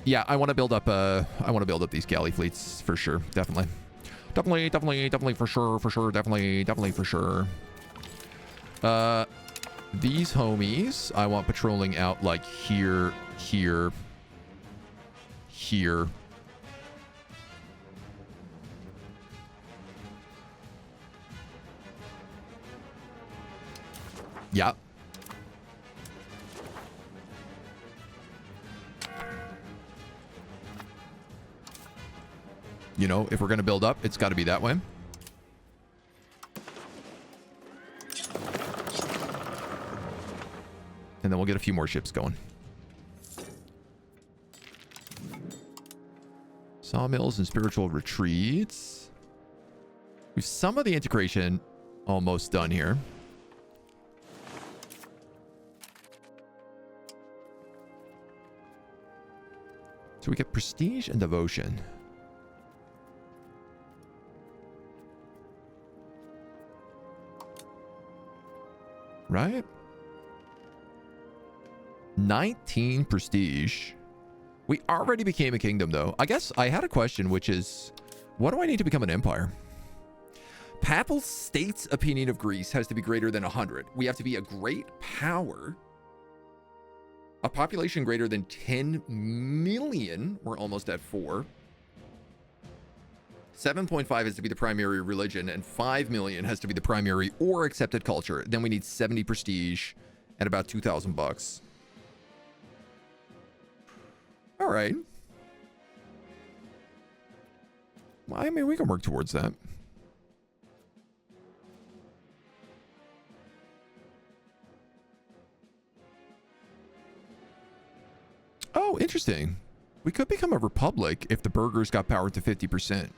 Yeah, I want to build up these galley fleets for sure. Definitely for sure, definitely for sure. These homies, I want patrolling out like here. Yeah. You know, if we're going to build up, it's got to be that way. And then we'll get a few more ships going. Sawmills and spiritual retreats. We've some of the integration almost done here. So we get prestige and devotion. Right? 19 prestige. We already became a kingdom, though. I guess I had a question, which is, what do I need to become an empire? Papal State's opinion of Greece has to be greater than 100. We have to be a great power. A population greater than 10 million. We're almost at 4. 7.5 has to be the primary religion, and 5 million has to be the primary or accepted culture. Then we need 70 prestige and about 2,000 bucks. All right. Well, I mean, we can work towards that. Oh, interesting. We could become a republic if the burghers got power to 50%.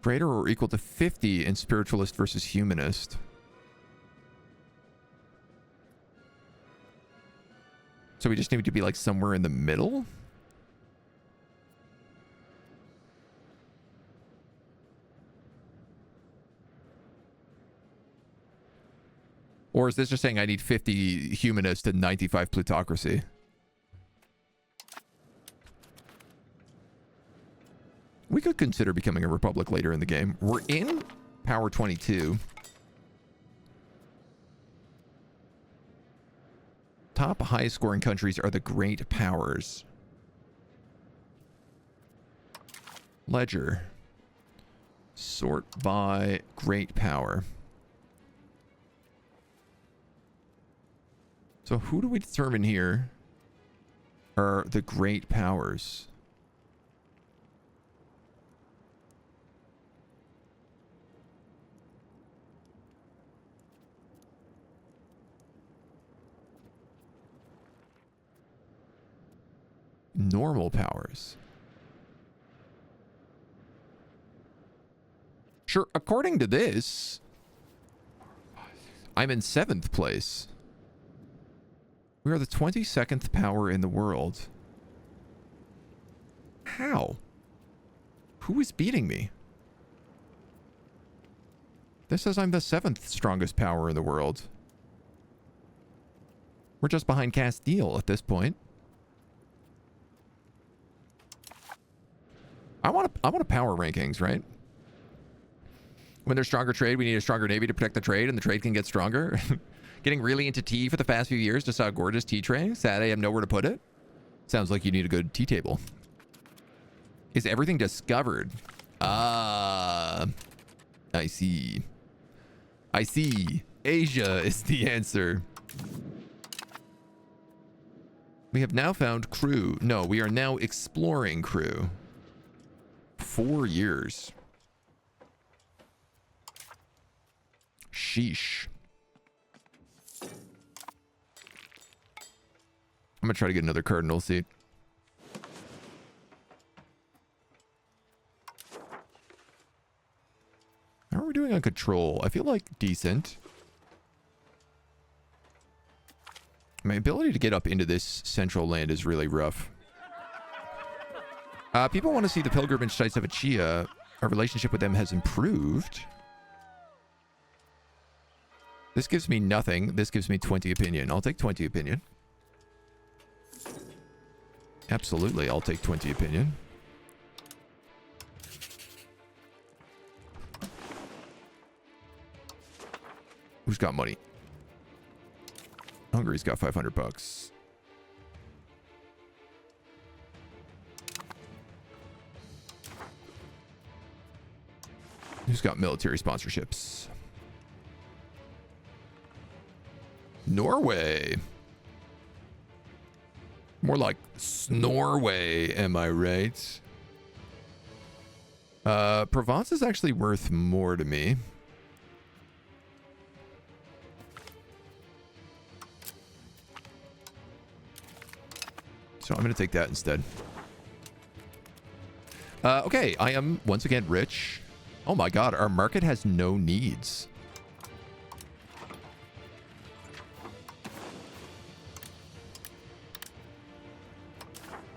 Greater or equal to 50 in spiritualist versus humanist. So we just need to be like somewhere in the middle? Or is this just saying I need 50 humanist and 95 plutocracy? We could consider becoming a republic later in the game. We're in power 22. Top highest scoring countries are the great powers. Ledger. Sort by great power. So who do we determine here are the great powers? Normal powers. Sure, according to this, I'm in 7th place. We are the 22nd power in the world. How? Who is beating me? This says I'm the 7th strongest power in the world. We're just behind Castile at this point. I want a power rankings, right? When there's stronger trade, we need a stronger navy to protect the trade, and the trade can get stronger. Getting really into tea for the past few years. Just saw a gorgeous tea tray. Sad I have nowhere to put it. Sounds like you need a good tea table. Is everything discovered? Ah, I see. I see. Asia is the answer. We have now found crew. No, we are now exploring crew. 4 years. Sheesh. I'm gonna try to get another cardinal seat. How are we doing on control? I feel like decent. My ability to get up into this central land is really rough. People want to see the pilgrimage sites of Achia. Our relationship with them has improved. This gives me nothing. This gives me 20 opinion. I'll take 20 opinion. Absolutely, I'll take 20 opinion. Who's got money? Hungary's got 500 bucks. Who's got military sponsorships? Norway. More like Snorway, am I right? Provence is actually worth more to me. So I'm going to take that instead. Okay, I am once again rich. Oh my god, our market has no needs.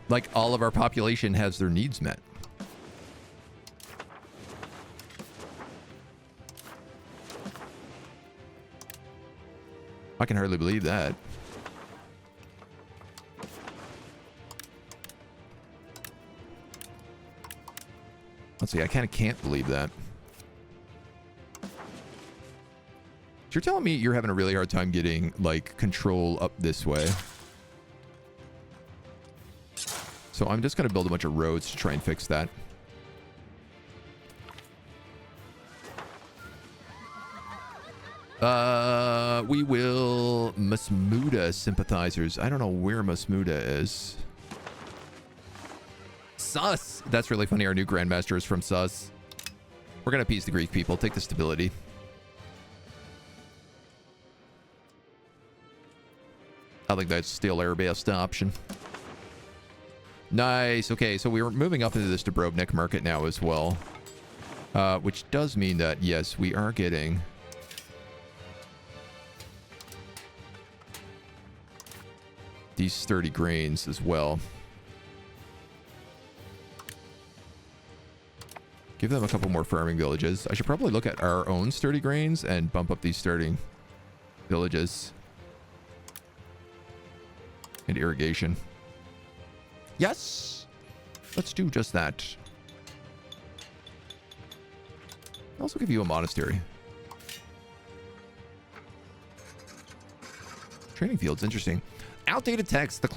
Like, all of our population has their needs met. I can hardly believe that. Let's see, I kind of can't believe that. You're telling me you're having a really hard time getting, like, control up this way. So I'm just going to build a bunch of roads to try and fix that. We will Masmuda sympathizers. I don't know where Masmuda is. Sus! That's really funny. Our new Grandmaster is from Sus. We're going to appease the Greek people. Take the stability. I think that's still our best option. Nice. Okay, so we are moving up into this Dubrovnik market now as well. Which does mean that, yes, we are getting... these sturdy grains as well. Give them a couple more farming villages. I should probably look at our own sturdy grains and bump up these sturdy villages. And irrigation. Yes! Let's do just that. I'll also give you a monastery. Training fields, interesting. Outdated text. The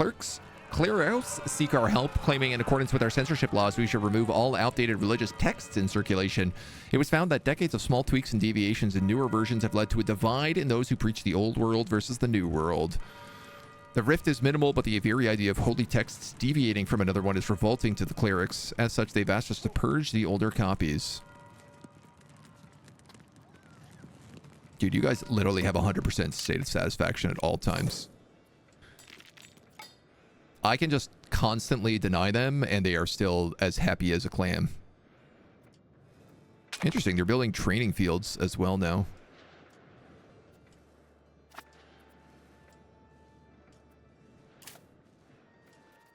cleros seek our help, claiming in accordance with our censorship laws, we should remove all outdated religious texts in circulation. It was found that decades of small tweaks and deviations in newer versions have led to a divide in those who preach the old world versus the new world. The rift is minimal, but the very idea of holy texts deviating from another one is revolting to the clerics. As such, they've asked us to purge the older copies. Dude, you guys literally have 100% state of satisfaction at all times. I can just constantly deny them, and they are still as happy as a clam. Interesting. They're building training fields as well now.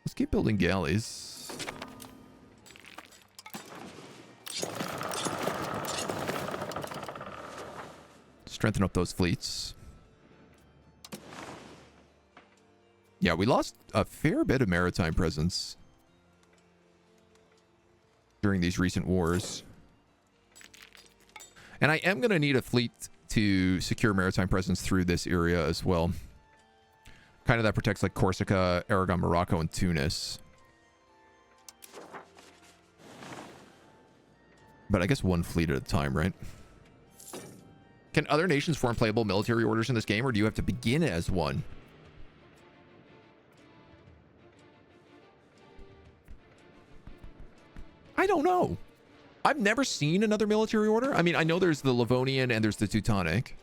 Let's keep building galleys. Strengthen up those fleets. Yeah, we lost a fair bit of maritime presence during these recent wars. And I am going to need a fleet to secure maritime presence through this area as well. Kind of that protects like Corsica, Aragon, Morocco, and Tunis. But I guess one fleet at a time, right? Can other nations form playable military orders in this game, or do you have to begin as one? I don't know. I've never seen another military order. I mean, I know there's the Livonian and there's the Teutonic,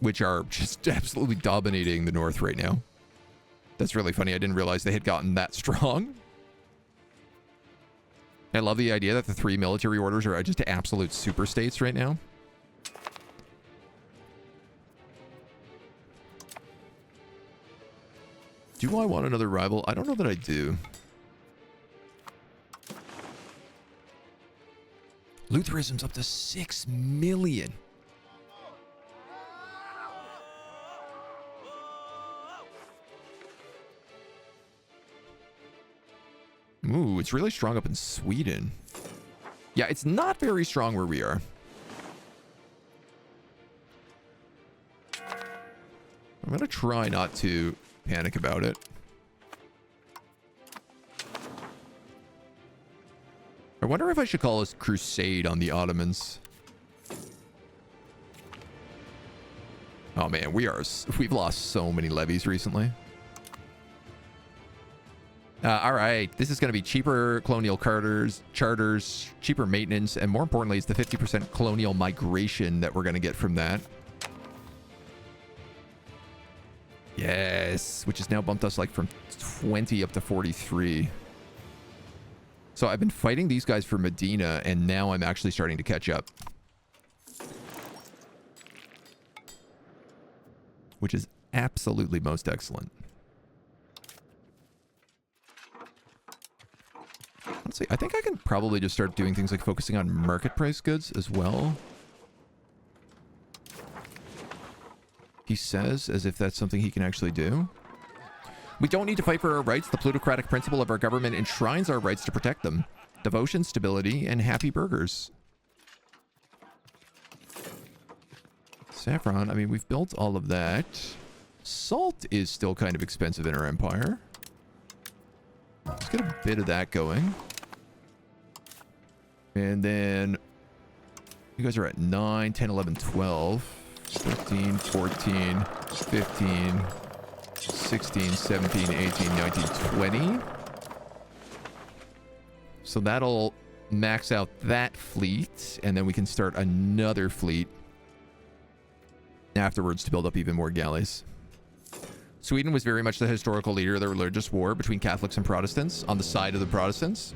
which are just absolutely dominating the north right now. That's really funny. I didn't realize they had gotten that strong. I love the idea that the three military orders are just absolute super states right now. Do I want another rival? I don't know that I do. Lutheranism's up to 6 million. Ooh, it's really strong up in Sweden. Yeah, it's not very strong where we are. I'm going to try not to panic about it. I wonder if I should call this crusade on the Ottomans. Oh man, we've lost so many levies recently. All right, this is going to be cheaper colonial charters, cheaper maintenance, and more importantly, it's the 50% colonial migration that we're going to get from that. Yes, which has now bumped us like from 20 up to 43. So I've been fighting these guys for Medina, and now I'm actually starting to catch up. Which is absolutely most excellent. Let's see. I think I can probably just start doing things like focusing on market price goods as well. He says, as if that's something he can actually do. We don't need to fight for our rights. The plutocratic principle of our government enshrines our rights to protect them. Devotion, stability, and happy burgers. Saffron, I mean, we've built all of that. Salt is still kind of expensive in our empire. Let's get a bit of that going. And then you guys are at 9, 10, 11, 12, 13, 14, 15, 16, 17, 18, 19, 20. So that'll max out that fleet, and then we can start another fleet afterwards to build up even more galleys. Sweden was very much the historical leader of the religious war between Catholics and Protestants on the side of the Protestants.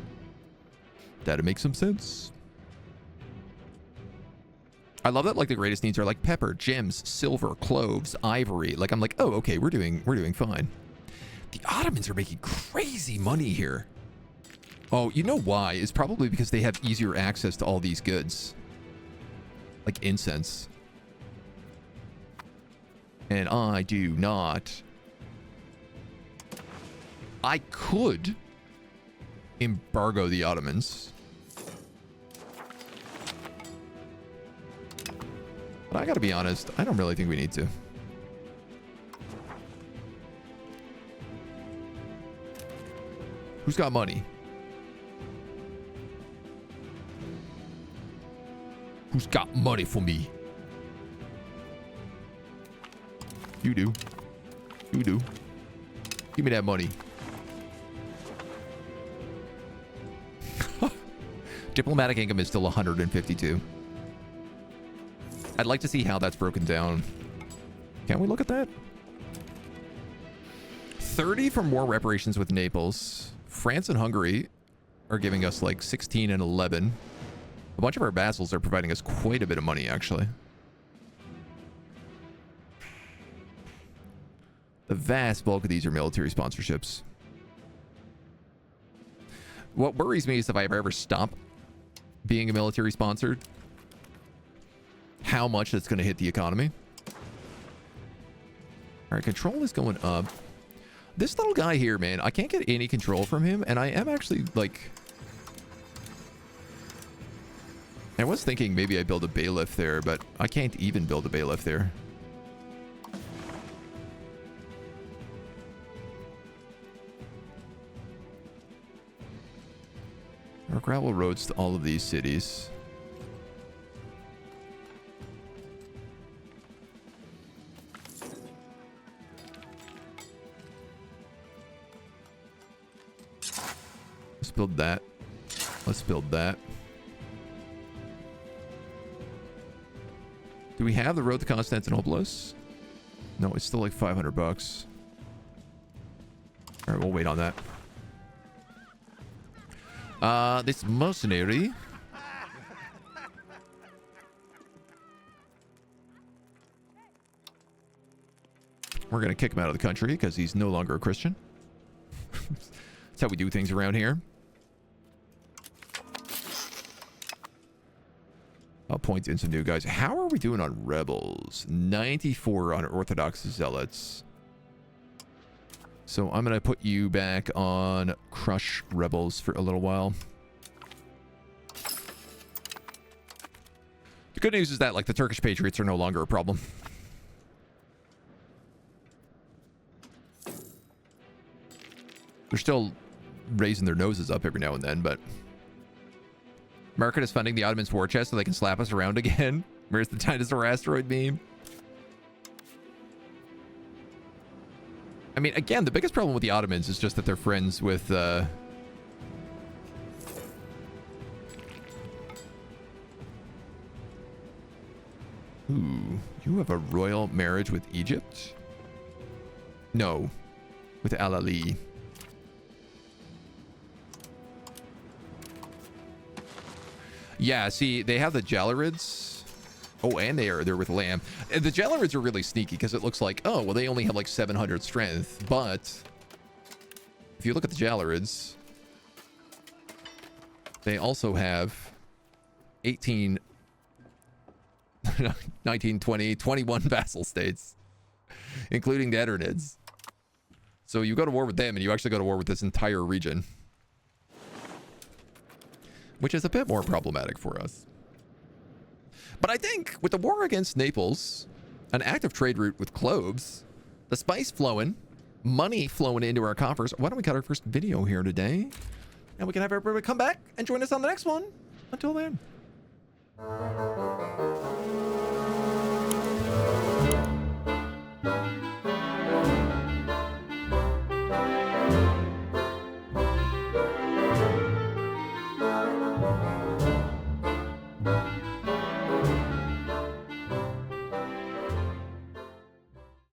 That'd make some sense. I love that, like, the greatest needs are like pepper, gems, silver, cloves, ivory. Like, I'm like, oh, okay, we're doing fine. The Ottomans are making crazy money here. Oh, you know why? It's probably because they have easier access to all these goods. Like incense. And I do not. I could embargo the Ottomans. But I gotta be honest, I don't really think we need to. Who's got money? Who's got money for me? You do. You do. Give me that money. Diplomatic income is still 152. I'd like to see how that's broken down. Can we look at that? 30 for more reparations with Naples. France and Hungary are giving us like 16 and 11. A bunch of our vassals are providing us quite a bit of money, actually. The vast bulk of these are military sponsorships. What worries me is if I ever stop being a military sponsored, how much that's going to hit the economy. All right, control is going up. This little guy here, man, I can't get any control from him, and I am actually, like... I was thinking maybe I build a bailiff there, but I can't even build a bailiff there. Or gravel roads to all of these cities. Let's build that. Let's build that. Do we have the road to Constantinople? No, it's still like 500 bucks. All right, we'll wait on that. This mercenary. We're going to kick him out of the country because he's no longer a Christian. That's how we do things around here. I'll point in some new guys. How are we doing on rebels? 94 on Orthodox zealots. So I'm going to put you back on crush rebels for a little while. The good news is that, like, the Turkish patriots are no longer a problem. They're still raising their noses up every now and then, but... Market is funding the Ottomans' war chest so they can slap us around again. Where's the dinosaur asteroid meme? I mean, again, the biggest problem with the Ottomans is just that they're friends with... Ooh, you have a royal marriage with Egypt? No, with Al Ali. Yeah, see, they have the Jalarids. Oh, and they're with Lamb. And the Jalarids are really sneaky because it looks like, oh, well, they only have like 700 strength. But if you look at the Jalarids, They also have 18, 19, 20, 21 vassal states, including the Eternids. So you go to war with them, and you actually go to war with this entire region, which is a bit more problematic for us. But I think with the war against Naples, an active trade route with Cloves, the spice flowing, money flowing into our coffers, why don't we cut our first video here today? And we can have everybody come back and join us on the next one. Until then.